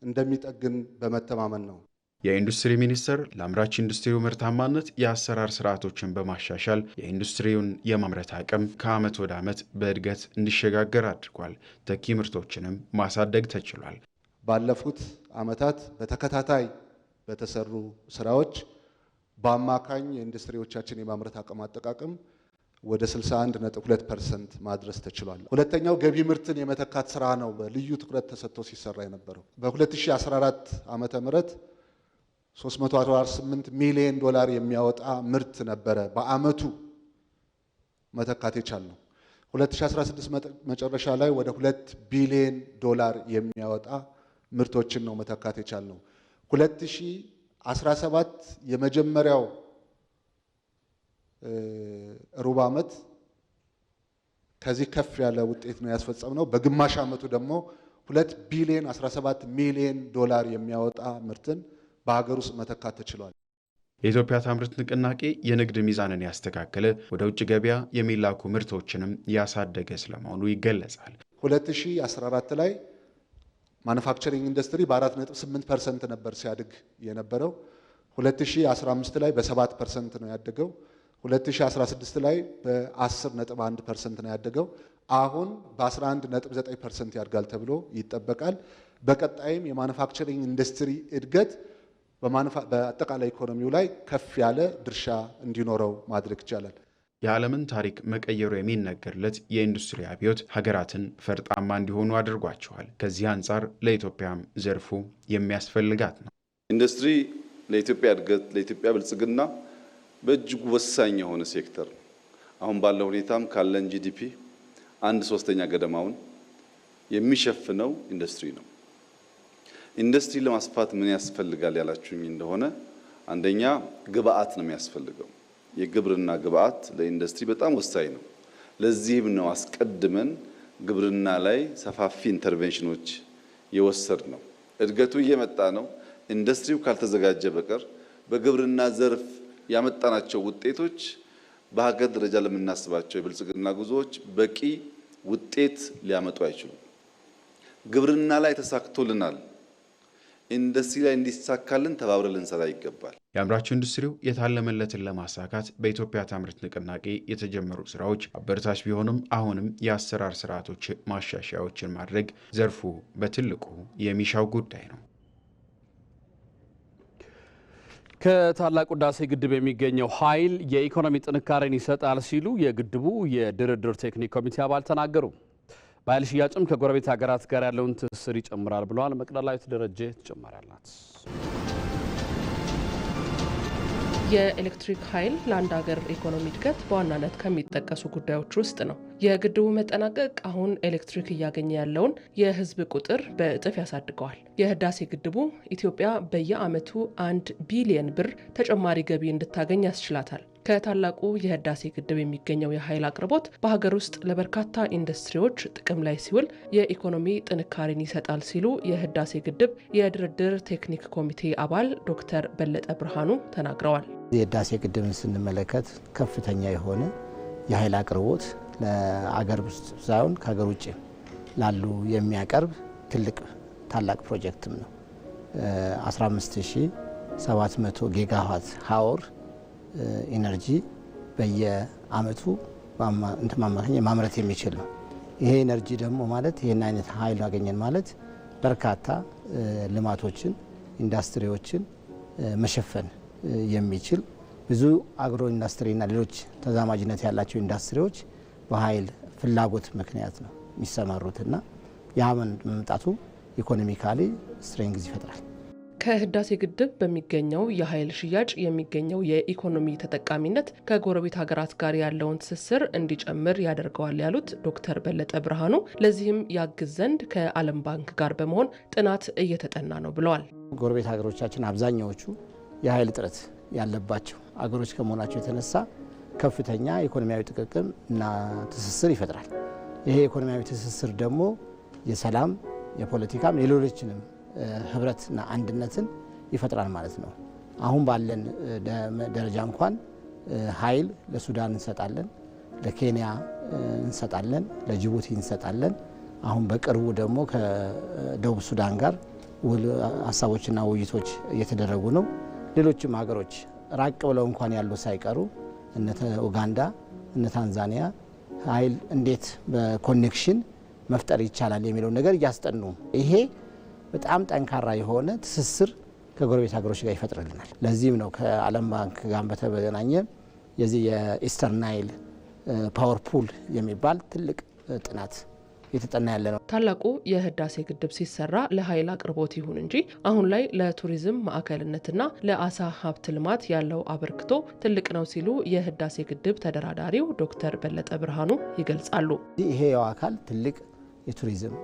እንደሚጠግን በመተማመን ነው። የኢንዱስትሪ ሚኒስቴር ለአምራች ኢንዱስትሪው ምርታማነት የአሰራር ስርዓቶችን በማሻሻል የኢንዱስትሪውን የማምረት አቅም ከዓመት ወደ ዓመት በእድገት እንዲሸጋገር አድርጓል። ተኪ ምርቶችንም ማሳደግ ተችሏል። ባለፉት ዓመታት በተከታታይ በተሰሩ ስራዎች በአማካኝ የኢንዱስትሪዎቻችን የማምረት አቅም አጠቃቀም ወደ 61.2% ማድረስ ተችሏል። ሁለተኛው ገቢ ምርትን የመተካት ስራ ነው በልዩ ትኩረት ተሰጥቶ ሲሰራ የነበረው። በ2014 ዓመተ ምህረት 348 ሚሊዮን ዶላር የሚያወጣ ምርት ነበረ በአመቱ መተካት የቻልነው። 2016 መጨረሻ ላይ ወደ 2 ቢሊዮን ዶላር የሚያወጣ ምርቶችን ነው መተካት የቻልነው። 2017 የመጀመሪያው ሩብ ዓመት ከዚህ ከፍ ያለ ውጤት ነው ያስፈጸምነው። በግማሽ ዓመቱ ደግሞ 2 ቢሊዮን 17 ሚሊዮን ዶላር የሚያወጣ ምርትን በሀገር ውስጥ መተካት ተችሏል። የኢትዮጵያ ታምርት ንቅናቄ የንግድ ሚዛንን ያስተካከለ፣ ወደ ውጭ ገበያ የሚላኩ ምርቶችንም ያሳደገ ስለመሆኑ ይገለጻል። 2014 ላይ ማኑፋክቸሪንግ ኢንዱስትሪ በ4.8% ነበር ሲያድግ የነበረው። 2015 ላይ በ7% ነው ያደገው። 2016 ላይ በ10.1% ነው ያደገው። አሁን በ11.9% ያድጋል ተብሎ ይጠበቃል። በቀጣይም የማኑፋክቸሪንግ ኢንዱስትሪ እድገት በአጠቃላይ ኢኮኖሚው ላይ ከፍ ያለ ድርሻ እንዲኖረው ማድረግ ይቻላል። የዓለምን ታሪክ መቀየሩ የሚነገርለት የኢንዱስትሪ አብዮት ሀገራትን ፈርጣማ እንዲሆኑ አድርጓቸዋል። ከዚህ አንጻር ለኢትዮጵያም ዘርፉ የሚያስፈልጋት ነው። ኢንዱስትሪ ለኢትዮጵያ እድገት፣ ለኢትዮጵያ ብልጽግና በእጅጉ ወሳኝ የሆነ ሴክተር ነው። አሁን ባለው ሁኔታም ካለን ጂዲፒ 1/3 ገደማውን የሚሸፍነው ኢንዱስትሪ ነው። ኢንዱስትሪ ለማስፋት ምን ያስፈልጋል ያላችሁኝ እንደሆነ አንደኛ ግብአት ነው የሚያስፈልገው። የግብርና ግብአት ለኢንዱስትሪ በጣም ወሳኝ ነው። ለዚህም ነው አስቀድመን ግብርና ላይ ሰፋፊ ኢንተርቬንሽኖች የወሰድ ነው። እድገቱ እየመጣ ነው። ኢንዱስትሪው ካልተዘጋጀ በቀር በግብርና ዘርፍ ያመጣናቸው ውጤቶች በሀገር ደረጃ ለምናስባቸው የብልጽግና ጉዞዎች በቂ ውጤት ሊያመጡ አይችሉም። ግብርና ላይ ተሳክቶልናል። ኢንዱስትሪ ላይ እንዲሳካልን ተባብረን ልንሰራ ይገባል። የአምራች ኢንዱስትሪው የታለመለትን ለማሳካት በኢትዮጵያ ታምርት ንቅናቄ የተጀመሩ ስራዎች አበረታች ቢሆንም አሁንም የአሰራር ስርዓቶች ማሻሻያዎችን ማድረግ ዘርፉ በትልቁ የሚሻው ጉዳይ ነው። ከታላቁ ህዳሴ ግድብ የሚገኘው ኃይል የኢኮኖሚ ጥንካሬን ይሰጣል ሲሉ የግድቡ የድርድር ቴክኒክ ኮሚቴ አባል ተናገሩ። በኃይል ሽያጭም ከጎረቤት ሀገራት ጋር ያለውን ትስስር ይጨምራል ብለዋል። መቅደላዊት ደረጀ ተጨማሪ አላት። የኤሌክትሪክ ኃይል ለአንድ ሀገር ኢኮኖሚ እድገት በዋናነት ከሚጠቀሱ ጉዳዮች ውስጥ ነው። የግድቡ መጠናቀቅ አሁን ኤሌክትሪክ እያገኘ ያለውን የህዝብ ቁጥር በእጥፍ ያሳድገዋል። የህዳሴ ግድቡ ኢትዮጵያ በየዓመቱ 1 ቢሊዮን ብር ተጨማሪ ገቢ እንድታገኝ ያስችላታል። ከታላቁ የህዳሴ ግድብ የሚገኘው የኃይል አቅርቦት በሀገር ውስጥ ለበርካታ ኢንዱስትሪዎች ጥቅም ላይ ሲውል የኢኮኖሚ ጥንካሬን ይሰጣል ሲሉ የህዳሴ ግድብ የድርድር ቴክኒክ ኮሚቴ አባል ዶክተር በለጠ ብርሃኑ ተናግረዋል። የህዳሴ ግድብን ስንመለከት ከፍተኛ የሆነ የኃይል አቅርቦት ለአገር ውስጥ ሳይሆን ከሀገር ውጭ ላሉ የሚያቀርብ ታላቅ ፕሮጀክትም ነው። 15700 ጊጋዋት ሃወር ኢነርጂ በየአመቱ ማምረት የሚችል ነው። ይሄ ኢነርጂ ደግሞ ማለት ይሄን አይነት ኃይል አገኘን ማለት በርካታ ልማቶችን፣ ኢንዱስትሪዎችን መሸፈን የሚችል ብዙ አግሮ ኢንዱስትሪና ሌሎች ተዛማጅነት ያላቸው ኢንዱስትሪዎች በኃይል ፍላጎት ምክንያት ነው የሚሰማሩትና ያ መምጣቱ ኢኮኖሚካሊ ስትሬንግዝ ይፈጥራል። ከህዳሴ ግድብ በሚገኘው የኃይል ሽያጭ የሚገኘው የኢኮኖሚ ተጠቃሚነት ከጎረቤት ሀገራት ጋር ያለውን ትስስር እንዲጨምር ያደርገዋል ያሉት ዶክተር በለጠ ብርሃኑ ለዚህም ያግዝ ዘንድ ከዓለም ባንክ ጋር በመሆን ጥናት እየተጠና ነው ብለዋል። ጎረቤት ሀገሮቻችን አብዛኛዎቹ የኃይል እጥረት ያለባቸው አገሮች ከመሆናቸው የተነሳ ከፍተኛ ኢኮኖሚያዊ ጥቅም እና ትስስር ይፈጥራል። ይሄ ኢኮኖሚያዊ ትስስር ደግሞ የሰላም፣ የፖለቲካም የሌሎችንም ህብረትና አንድነትን ይፈጥራል ማለት ነው። አሁን ባለን ደረጃ እንኳን ኃይል ለሱዳን እንሰጣለን፣ ለኬንያ እንሰጣለን፣ ለጅቡቲ እንሰጣለን። አሁን በቅርቡ ደግሞ ከደቡብ ሱዳን ጋር ሀሳቦችና ውይይቶች እየተደረጉ ነው። ሌሎችም ሀገሮች ራቅ ብለው እንኳን ያሉ ሳይቀሩ እነ ኡጋንዳ፣ እነ ታንዛኒያ ኃይል እንዴት በኮኔክሽን መፍጠር ይቻላል የሚለው ነገር እያስጠኑ ይሄ በጣም ጠንካራ የሆነ ትስስር ከጎረቤት ሀገሮች ጋር ይፈጥርልናል። ለዚህም ነው ከዓለም ባንክ ጋር በተገናኘ የዚህ የኢስተርን ናይል ፓወር ፑል የሚባል ትልቅ ጥናት የተጠና ያለ ነው። ታላቁ የህዳሴ ግድብ ሲሰራ ለኃይል አቅርቦት ይሁን እንጂ አሁን ላይ ለቱሪዝም ማዕከልነትና ለአሳ ሀብት ልማት ያለው አበርክቶ ትልቅ ነው ሲሉ የህዳሴ ግድብ ተደራዳሪው ዶክተር በለጠ ብርሃኑ ይገልጻሉ። ይሄ አካል ትልቅ የቱሪዝም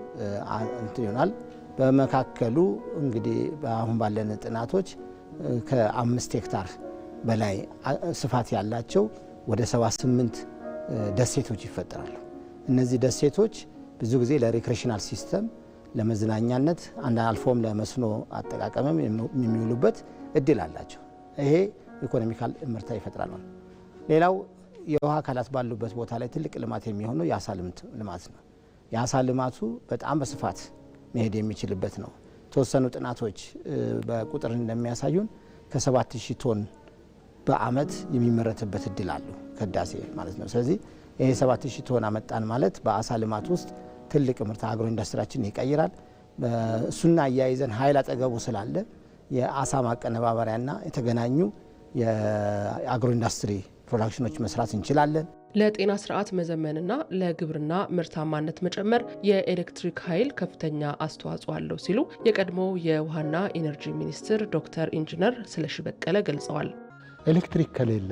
ይሆናል። በመካከሉ እንግዲህ አሁን ባለን ጥናቶች ከ5 ሄክታር በላይ ስፋት ያላቸው ወደ 78 ደሴቶች ይፈጠራሉ። እነዚህ ደሴቶች ብዙ ጊዜ ለሪክሬሽናል ሲስተም ለመዝናኛነት አልፎም ለመስኖ አጠቃቀምም የሚውሉበት እድል አላቸው። ይሄ ኢኮኖሚካል ምርታ ይፈጥራል ማለት። ሌላው የውሃ አካላት ባሉበት ቦታ ላይ ትልቅ ልማት የሚሆነው የአሳ ልማት ነው። የአሳ ልማቱ በጣም በስፋት መሄድ የሚችልበት ነው። ተወሰኑ ጥናቶች በቁጥር እንደሚያሳዩን ከ7000 ቶን በአመት የሚመረትበት እድል አለው ከህዳሴ ማለት ነው። ስለዚህ ይሄ 7000 ቶን አመጣን ማለት በአሳ ልማት ውስጥ ትልቅ ምርት አግሮ ኢንዱስትሪያችን ይቀይራል። እሱና አያይዘን ኃይል አጠገቡ ስላለ የአሳ ማቀነባበሪያና የተገናኙ የአግሮ ኢንዱስትሪ ፕሮዳክሽኖች መስራት እንችላለን። ለጤና ስርዓት መዘመንና ለግብርና ምርታማነት መጨመር የኤሌክትሪክ ኃይል ከፍተኛ አስተዋጽኦ አለው ሲሉ የቀድሞው የውሃና ኢነርጂ ሚኒስትር ዶክተር ኢንጂነር ስለሺ በቀለ ገልጸዋል። ኤሌክትሪክ ከሌለ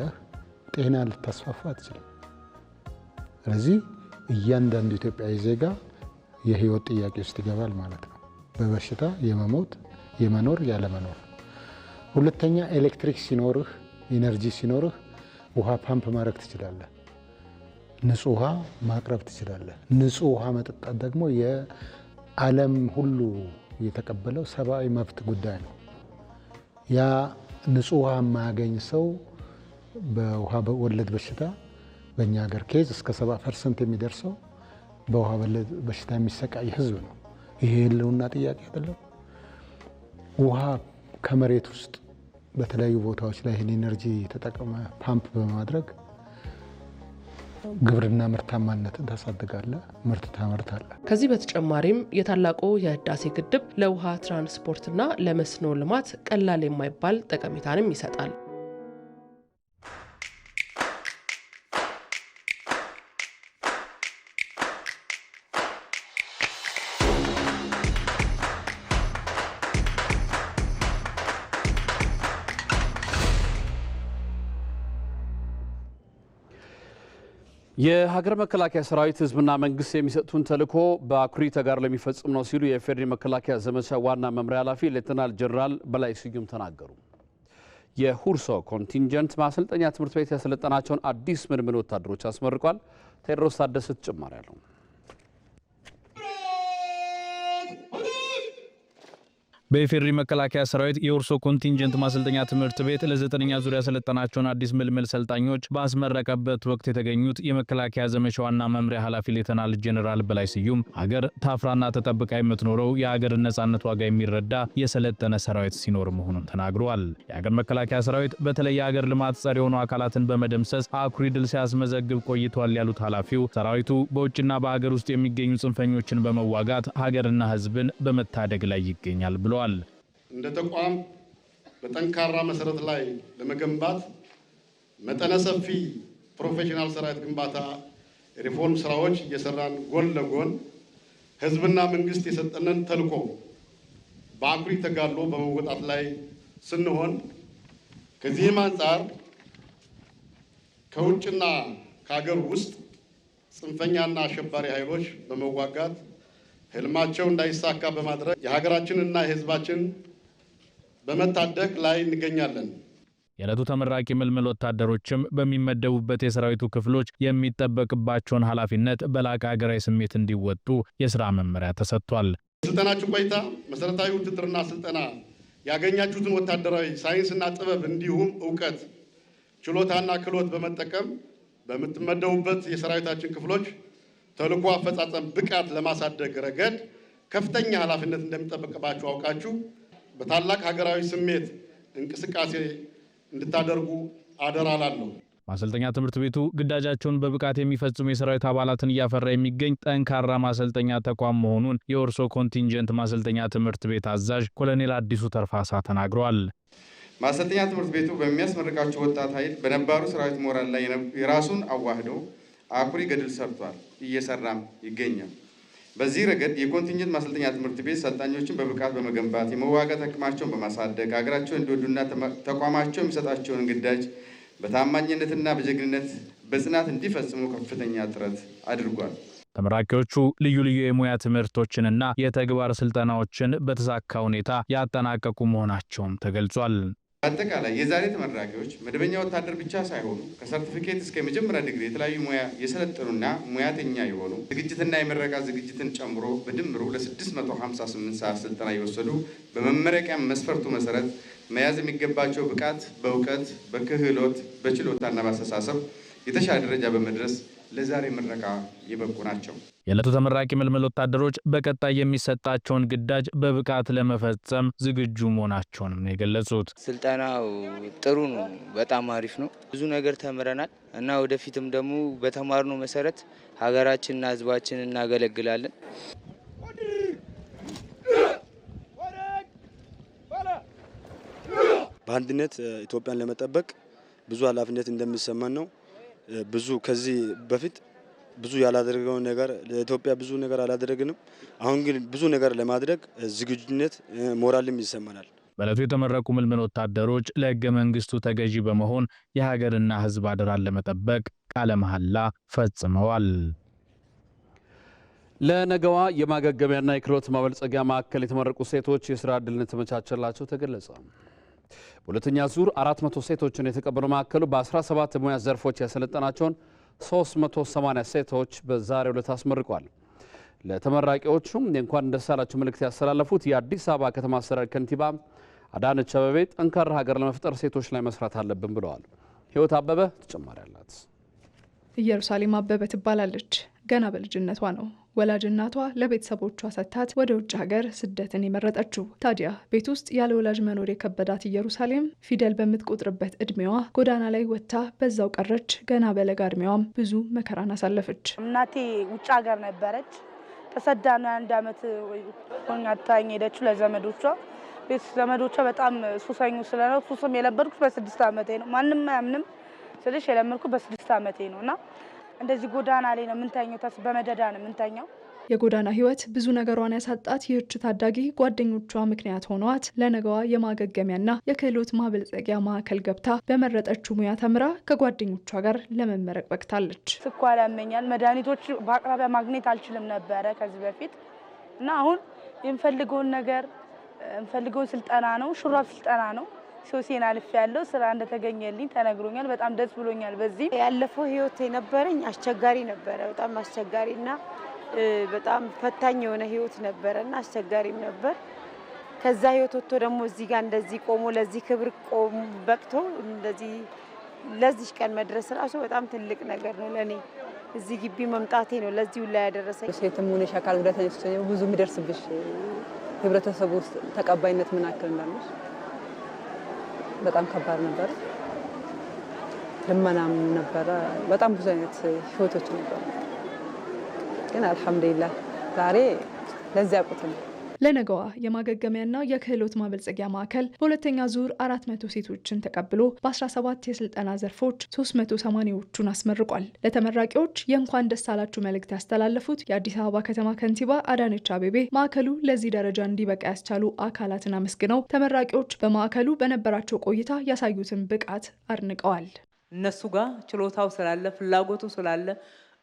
ጤና ልታስፋፋ አትችልም። ስለዚህ እያንዳንዱ ኢትዮጵያዊ ዜጋ የህይወት ጥያቄ ውስጥ ይገባል ማለት ነው። በበሽታ የመሞት የመኖር ያለመኖር። ሁለተኛ ኤሌክትሪክ ሲኖርህ ኢነርጂ ሲኖርህ ውሃ ፓምፕ ማድረግ ትችላለህ። ንጹህ ውሃ ማቅረብ ትችላለህ። ንጹህ ውሃ መጠጣት ደግሞ የዓለም ሁሉ የተቀበለው ሰብአዊ መብት ጉዳይ ነው። ያ ንጹህ ውሃ የማያገኝ ሰው በውሃ ወለድ በሽታ በእኛ ሀገር ኬዝ እስከ 70% የሚደርሰው በውሃ ወለድ በሽታ የሚሰቃይ ህዝብ ነው። ይሄ የህልውና ጥያቄ አይደለም። ውሃ ከመሬት ውስጥ በተለያዩ ቦታዎች ላይ ይህን ኢነርጂ ተጠቅመ ፓምፕ በማድረግ ግብርና ምርታማነትን ታሳድጋለህ፣ ምርት ታመርታለህ። ከዚህ በተጨማሪም የታላቁ የህዳሴ ግድብ ለውሃ ትራንስፖርትና ለመስኖ ልማት ቀላል የማይባል ጠቀሜታንም ይሰጣል። የሀገር መከላከያ ሰራዊት ህዝብና መንግስት የሚሰጡን ተልዕኮ በአኩሪ ተጋር ለሚፈጽም ነው ሲሉ የፌዴራል መከላከያ ዘመቻ ዋና መምሪያ ኃላፊ ሌተናል ጀነራል በላይ ስዩም ተናገሩ። የሁርሶ ኮንቲንጀንት ማሰልጠኛ ትምህርት ቤት ያሰለጠናቸውን አዲስ ምልምል ወታደሮች አስመርቋል። ቴዎድሮስ ታደሰ ተጨማሪ አለው። በኢፌዴሪ መከላከያ ሰራዊት የሁርሶ ኮንቲንጀንት ማሰልጠኛ ትምህርት ቤት ለ9ኛ ዙር ያሰለጠናቸውን አዲስ ምልምል ሰልጣኞች ባስመረቀበት ወቅት የተገኙት የመከላከያ ዘመቻ ዋና መምሪያ ኃላፊ ሌተናል ጀነራል በላይ ስዩም ሀገር ታፍራና ተጠብቃ የምትኖረው የሀገርን ነጻነት ዋጋ የሚረዳ የሰለጠነ ሰራዊት ሲኖር መሆኑን ተናግረዋል። የሀገር መከላከያ ሰራዊት በተለይ የሀገር ልማት ጸር የሆኑ አካላትን በመደምሰስ አኩሪ ድል ሲያስመዘግብ ቆይቷል ያሉት ኃላፊው ሰራዊቱ በውጭና በሀገር ውስጥ የሚገኙ ጽንፈኞችን በመዋጋት ሀገርና ሕዝብን በመታደግ ላይ ይገኛል ብለዋል። እንደ ተቋም በጠንካራ መሰረት ላይ ለመገንባት መጠነ ሰፊ ፕሮፌሽናል ሰራዊት ግንባታ ሪፎርም ስራዎች እየሰራን ጎን ለጎን ህዝብና መንግስት የሰጠነን ተልዕኮ በአኩሪ ተጋድሎ በመወጣት ላይ ስንሆን ከዚህም አንጻር ከውጭና ከሀገር ውስጥ ጽንፈኛና አሸባሪ ኃይሎች በመዋጋት ህልማቸው እንዳይሳካ በማድረግ የሀገራችንና የህዝባችን በመታደግ ላይ እንገኛለን። የዕለቱ ተመራቂ ምልምል ወታደሮችም በሚመደቡበት የሰራዊቱ ክፍሎች የሚጠበቅባቸውን ኃላፊነት በላቀ ሀገራዊ ስሜት እንዲወጡ የሥራ መመሪያ ተሰጥቷል። ስልጠናችሁ ቆይታ መሰረታዊ ውትድርና ስልጠና ያገኛችሁትን ወታደራዊ ሳይንስና ጥበብ እንዲሁም እውቀት፣ ችሎታና ክህሎት በመጠቀም በምትመደቡበት የሰራዊታችን ክፍሎች ተልዕኮ አፈጻጸም ብቃት ለማሳደግ ረገድ ከፍተኛ ኃላፊነት እንደሚጠበቅባችሁ አውቃችሁ በታላቅ ሀገራዊ ስሜት እንቅስቃሴ እንድታደርጉ አደራ እላለሁ። ማሰልጠኛ ትምህርት ቤቱ ግዳጃቸውን በብቃት የሚፈጽሙ የሰራዊት አባላትን እያፈራ የሚገኝ ጠንካራ ማሰልጠኛ ተቋም መሆኑን የሁርሶ ኮንቲንጀንት ማሰልጠኛ ትምህርት ቤት አዛዥ ኮሎኔል አዲሱ ተርፋሳ ተናግረዋል። ማሰልጠኛ ትምህርት ቤቱ በሚያስመርቃቸው ወጣት ኃይል በነባሩ ሰራዊት ሞራል ላይ የራሱን አዋህዶ አኩሪ ገድል ሰርቷል፣ እየሰራም ይገኛል። በዚህ ረገድ የኮንቲንጀንት ማሰልጠኛ ትምህርት ቤት ሰልጣኞችን በብቃት በመገንባት የመዋጋት አቅማቸውን በማሳደግ ሀገራቸውን እንዲወዱና ተቋማቸው የሚሰጣቸውን ግዳጅ በታማኝነትና በጀግንነት በጽናት እንዲፈጽሙ ከፍተኛ ጥረት አድርጓል። ተመራቂዎቹ ልዩ ልዩ የሙያ ትምህርቶችንና የተግባር ስልጠናዎችን በተሳካ ሁኔታ ያጠናቀቁ መሆናቸውም ተገልጿል። በአጠቃላይ የዛሬ ተመራቂዎች መደበኛ ወታደር ብቻ ሳይሆኑ ከሰርቲፊኬት እስከ የመጀመሪያ ዲግሪ የተለያዩ ሙያ የሰለጠኑና ሙያተኛ የሆኑ ዝግጅትና የምረቃ ዝግጅትን ጨምሮ በድምሩ ለ658 ሰዓት ስልጠና የወሰዱ በመመረቂያ መስፈርቱ መሰረት መያዝ የሚገባቸው ብቃት በእውቀት፣ በክህሎት፣ በችሎታና በአስተሳሰብ የተሻለ ደረጃ በመድረስ ለዛሬ ምረቃ የበቁ ናቸው። የዕለቱ ተመራቂ ምልምል ወታደሮች በቀጣይ የሚሰጣቸውን ግዳጅ በብቃት ለመፈጸም ዝግጁ መሆናቸውንም ነው የገለጹት። ስልጠናው ጥሩ ነው፣ በጣም አሪፍ ነው። ብዙ ነገር ተምረናል እና ወደፊትም ደግሞ በተማርነው መሰረት ሀገራችንና ሕዝባችንን እናገለግላለን። በአንድነት ኢትዮጵያን ለመጠበቅ ብዙ ኃላፊነት እንደሚሰማን ነው። ብዙ ከዚህ በፊት ብዙ ያላደረገውን ነገር ለኢትዮጵያ ብዙ ነገር አላደረግንም። አሁን ግን ብዙ ነገር ለማድረግ ዝግጁነት ሞራልም ይሰማናል። በዕለቱ የተመረቁ ምልምል ወታደሮች ለሕገ መንግስቱ ተገዢ በመሆን የሀገርና ሕዝብ አደራን ለመጠበቅ ቃለ መሐላ ፈጽመዋል። ለነገዋ የማገገሚያና የክህሎት ማበልጸጊያ ማዕከል የተመረቁ ሴቶች የስራ ዕድል ተመቻቸላቸው ተገለጸ። በሁለተኛ ዙር 400 ሴቶችን የተቀበለው ማዕከሉ በ17 ሙያ ዘርፎች ያሰለጠናቸውን 380 ሴቶች በዛሬው ዕለት አስመርቋል። ለተመራቂዎቹ እንኳን ደስ አላችሁ መልእክት ያስተላለፉት የአዲስ አበባ ከተማ አስተዳደር ከንቲባ አዳነች አቤቤ ጠንካራ ሀገር ለመፍጠር ሴቶች ላይ መስራት አለብን ብለዋል። ህይወት አበበ ተጨማሪ አላት። ኢየሩሳሌም አበበ ትባላለች። ገና በልጅነቷ ነው ወላጅ እናቷ ለቤተሰቦቿ ሰጥታት ወደ ውጭ ሀገር ስደትን የመረጠችው። ታዲያ ቤት ውስጥ ያለ ወላጅ መኖር የከበዳት ኢየሩሳሌም ፊደል በምትቆጥርበት እድሜዋ ጎዳና ላይ ወጥታ በዛው ቀረች። ገና በለጋ እድሜዋም ብዙ መከራን አሳለፈች። እናቴ ውጭ ሀገር ነበረች። ተሰዳ ነው 1 ዓመት ሆኛ ታኝ ሄደችው ለዘመዶቿ። ቤት ዘመዶቿ በጣም ሱሰኙ ስለነው ሱስም የለበድኩት በ6 ዓመቴ ነው። ማንም አያምንም ስልሽ የለመድኩት በ6 ዓመቴ ነውና እንደዚህ ጎዳና ላይ ነው የምንተኛው። በመደዳ ነው የምንተኛው። የጎዳና ህይወት ብዙ ነገሯን ያሳጣት ይህች ታዳጊ ጓደኞቿ ምክንያት ሆነዋት ለነገዋ የማገገሚያና የክህሎት ማበልጸጊያ ማዕከል ገብታ በመረጠችው ሙያ ተምራ ከጓደኞቿ ጋር ለመመረቅ በቅታለች። ስኳር ያመኛል፣ መድኃኒቶች በአቅራቢያ ማግኘት አልችልም ነበረ ከዚህ በፊት እና አሁን የምፈልገውን ነገር የምፈልገውን ስልጠና ነው፣ ሹራብ ስልጠና ነው። ሶሴን አልፍ ያለው ስራ እንደተገኘልኝ ተነግሮኛል። በጣም ደስ ብሎኛል። በዚህ ያለፈው ህይወት የነበረኝ አስቸጋሪ ነበረ። በጣም አስቸጋሪና በጣም ፈታኝ የሆነ ህይወት ነበረና አስቸጋሪም ነበር። ከዛ ህይወት ወጥቶ ደግሞ እዚህ ጋር እንደዚህ ቆሞ ለዚህ ክብር ቆሞ በቅቶ እንደዚህ ለዚህ ቀን መድረስ ራሱ በጣም ትልቅ ነገር ነው ለኔ። እዚህ ግቢ መምጣቴ ነው ለዚህ ሁላ ያደረሰኝ። ሴትም ሆነሽ አካል ጉዳተኛ ስትሆኚ ብዙ የሚደርስብሽ ህብረተሰቡ ውስጥ ተቀባይነት ምን ያክል እንዳለሽ በጣም ከባድ ነበር። ልመናም ነበረ። በጣም ብዙ አይነት ህይወቶች ነበሩ። ግን አልሐምዱሊላህ ዛሬ ለዚህ አቁተን ለነገዋ የማገገሚያና የክህሎት ማበልጸጊያ ማዕከል በሁለተኛ ዙር 400 ሴቶችን ተቀብሎ በ17 የስልጠና ዘርፎች 380ዎቹን አስመርቋል። ለተመራቂዎች የእንኳን ደስ አላችሁ መልእክት ያስተላለፉት የአዲስ አበባ ከተማ ከንቲባ አዳነች አቤቤ ማዕከሉ ለዚህ ደረጃ እንዲበቃ ያስቻሉ አካላትን አመስግነው ተመራቂዎች በማዕከሉ በነበራቸው ቆይታ ያሳዩትን ብቃት አድንቀዋል። እነሱ ጋር ችሎታው ስላለ ፍላጎቱ ስላለ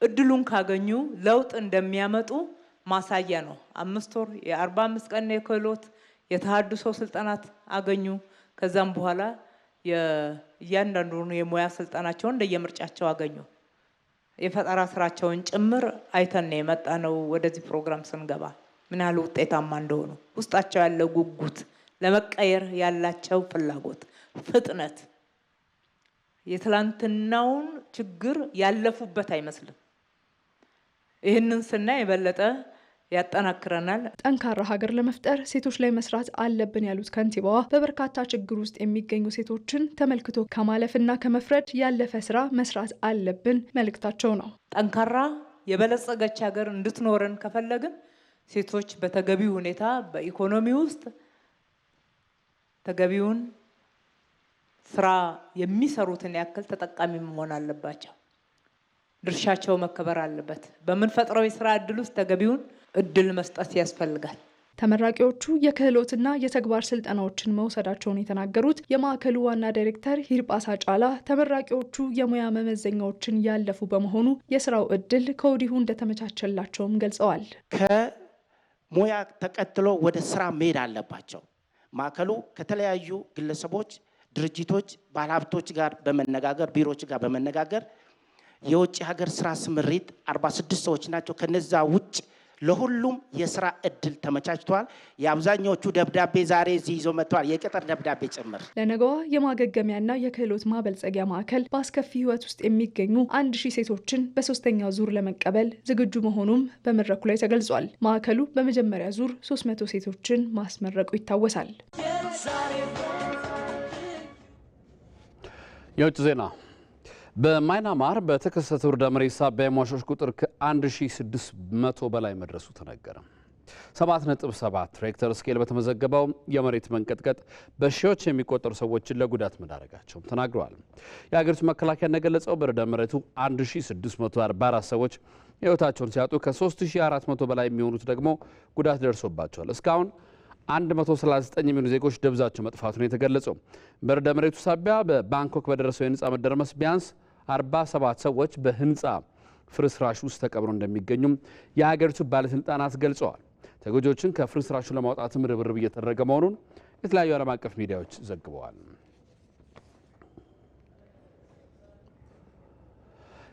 እድሉን ካገኙ ለውጥ እንደሚያመጡ ማሳያ ነው። 5 ወር የ45 ቀን የክህሎት የተሃድሶ ስልጠናት አገኙ። ከዛም በኋላ እያንዳንዱን የሙያ ስልጠናቸውን እንደየምርጫቸው አገኙ። የፈጠራ ስራቸውን ጭምር አይተን የመጣ ነው። ወደዚህ ፕሮግራም ስንገባ ምን ያህል ውጤታማ እንደሆኑ ውስጣቸው ያለው ጉጉት፣ ለመቀየር ያላቸው ፍላጎት፣ ፍጥነት የትላንትናውን ችግር ያለፉበት አይመስልም። ይህንን ስናይ የበለጠ ያጠናክረናል። ጠንካራ ሀገር ለመፍጠር ሴቶች ላይ መስራት አለብን ያሉት ከንቲባዋ በበርካታ ችግር ውስጥ የሚገኙ ሴቶችን ተመልክቶ ከማለፍና ከመፍረድ ያለፈ ስራ መስራት አለብን መልእክታቸው ነው። ጠንካራ የበለጸገች ሀገር እንድትኖረን ከፈለግን ሴቶች በተገቢው ሁኔታ በኢኮኖሚ ውስጥ ተገቢውን ስራ የሚሰሩትን ያክል ተጠቃሚ መሆን አለባቸው። ድርሻቸው መከበር አለበት። በምንፈጥረው የስራ እድል ውስጥ ተገቢውን እድል መስጠት ያስፈልጋል። ተመራቂዎቹ የክህሎትና የተግባር ስልጠናዎችን መውሰዳቸውን የተናገሩት የማዕከሉ ዋና ዳይሬክተር ሂርጳሳ ጫላ ተመራቂዎቹ የሙያ መመዘኛዎችን ያለፉ በመሆኑ የስራው እድል ከወዲሁ እንደተመቻቸላቸውም ገልጸዋል። ከሙያ ተቀጥሎ ወደ ስራ መሄድ አለባቸው። ማዕከሉ ከተለያዩ ግለሰቦች፣ ድርጅቶች፣ ባለሀብቶች ጋር በመነጋገር ቢሮዎች ጋር በመነጋገር የውጭ ሀገር ስራ ስምሪት 46 ሰዎች ናቸው። ከነዛ ውጭ ለሁሉም የስራ እድል ተመቻችቷል። የአብዛኛዎቹ ደብዳቤ ዛሬ እዚህ ይዞ መጥተዋል፣ የቅጥር ደብዳቤ ጭምር። ለነገዋ የማገገሚያና የክህሎት ማበልጸጊያ ማዕከል በአስከፊ ህይወት ውስጥ የሚገኙ 1000 ሴቶችን በ3ኛው ዙር ለመቀበል ዝግጁ መሆኑም በመድረኩ ላይ ተገልጿል። ማዕከሉ በመጀመሪያ ዙር 300 ሴቶችን ማስመረቁ ይታወሳል። የውጭ ዜና። በማይናማር በተከሰተ ውርደ መሬት ሳቢያ የሟቾች ቁጥር ከ1600 በላይ መድረሱ ተነገረ። 7.7 ሬክተር ስኬል በተመዘገበው የመሬት መንቀጥቀጥ በሺዎች የሚቆጠሩ ሰዎችን ለጉዳት መዳረጋቸውም ተናግረዋል። የሀገሪቱ መከላከያ እንደገለጸው በርዕደ መሬቱ 1644 ሰዎች ሕይወታቸውን ሲያጡ ከ3400 በላይ የሚሆኑት ደግሞ ጉዳት ደርሶባቸዋል። እስካሁን 139 የሚሆኑ ዜጎች ደብዛቸው መጥፋቱን የተገለጸው በርዕደ መሬቱ ሳቢያ በባንኮክ በደረሰው የህንፃ መደርመስ ቢያንስ 47 ሰዎች በህንፃ ፍርስራሽ ውስጥ ተቀብረው እንደሚገኙም የሀገሪቱ ባለስልጣናት ገልጸዋል። ተጎጂዎችን ከፍርስራሹ ለማውጣትም ርብርብ እየተደረገ መሆኑን የተለያዩ ዓለም አቀፍ ሚዲያዎች ዘግበዋል።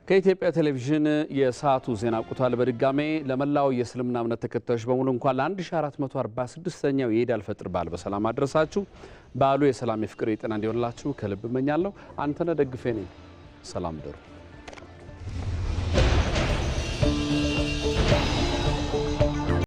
ከኢትዮጵያ ቴሌቪዥን የሰዓቱ ዜና አብቅቷል። በድጋሜ ለመላው የእስልምና እምነት ተከታዮች በሙሉ እንኳን ለ1446ኛው የኢድ አልፈጥር በዓል በሰላም አድረሳችሁ። በዓሉ የሰላም፣ የፍቅር፣ የጤና እንዲሆንላችሁ ከልብ እመኛለሁ። አንተነህ ደግፌ ነኝ። ሰላም ደሩ።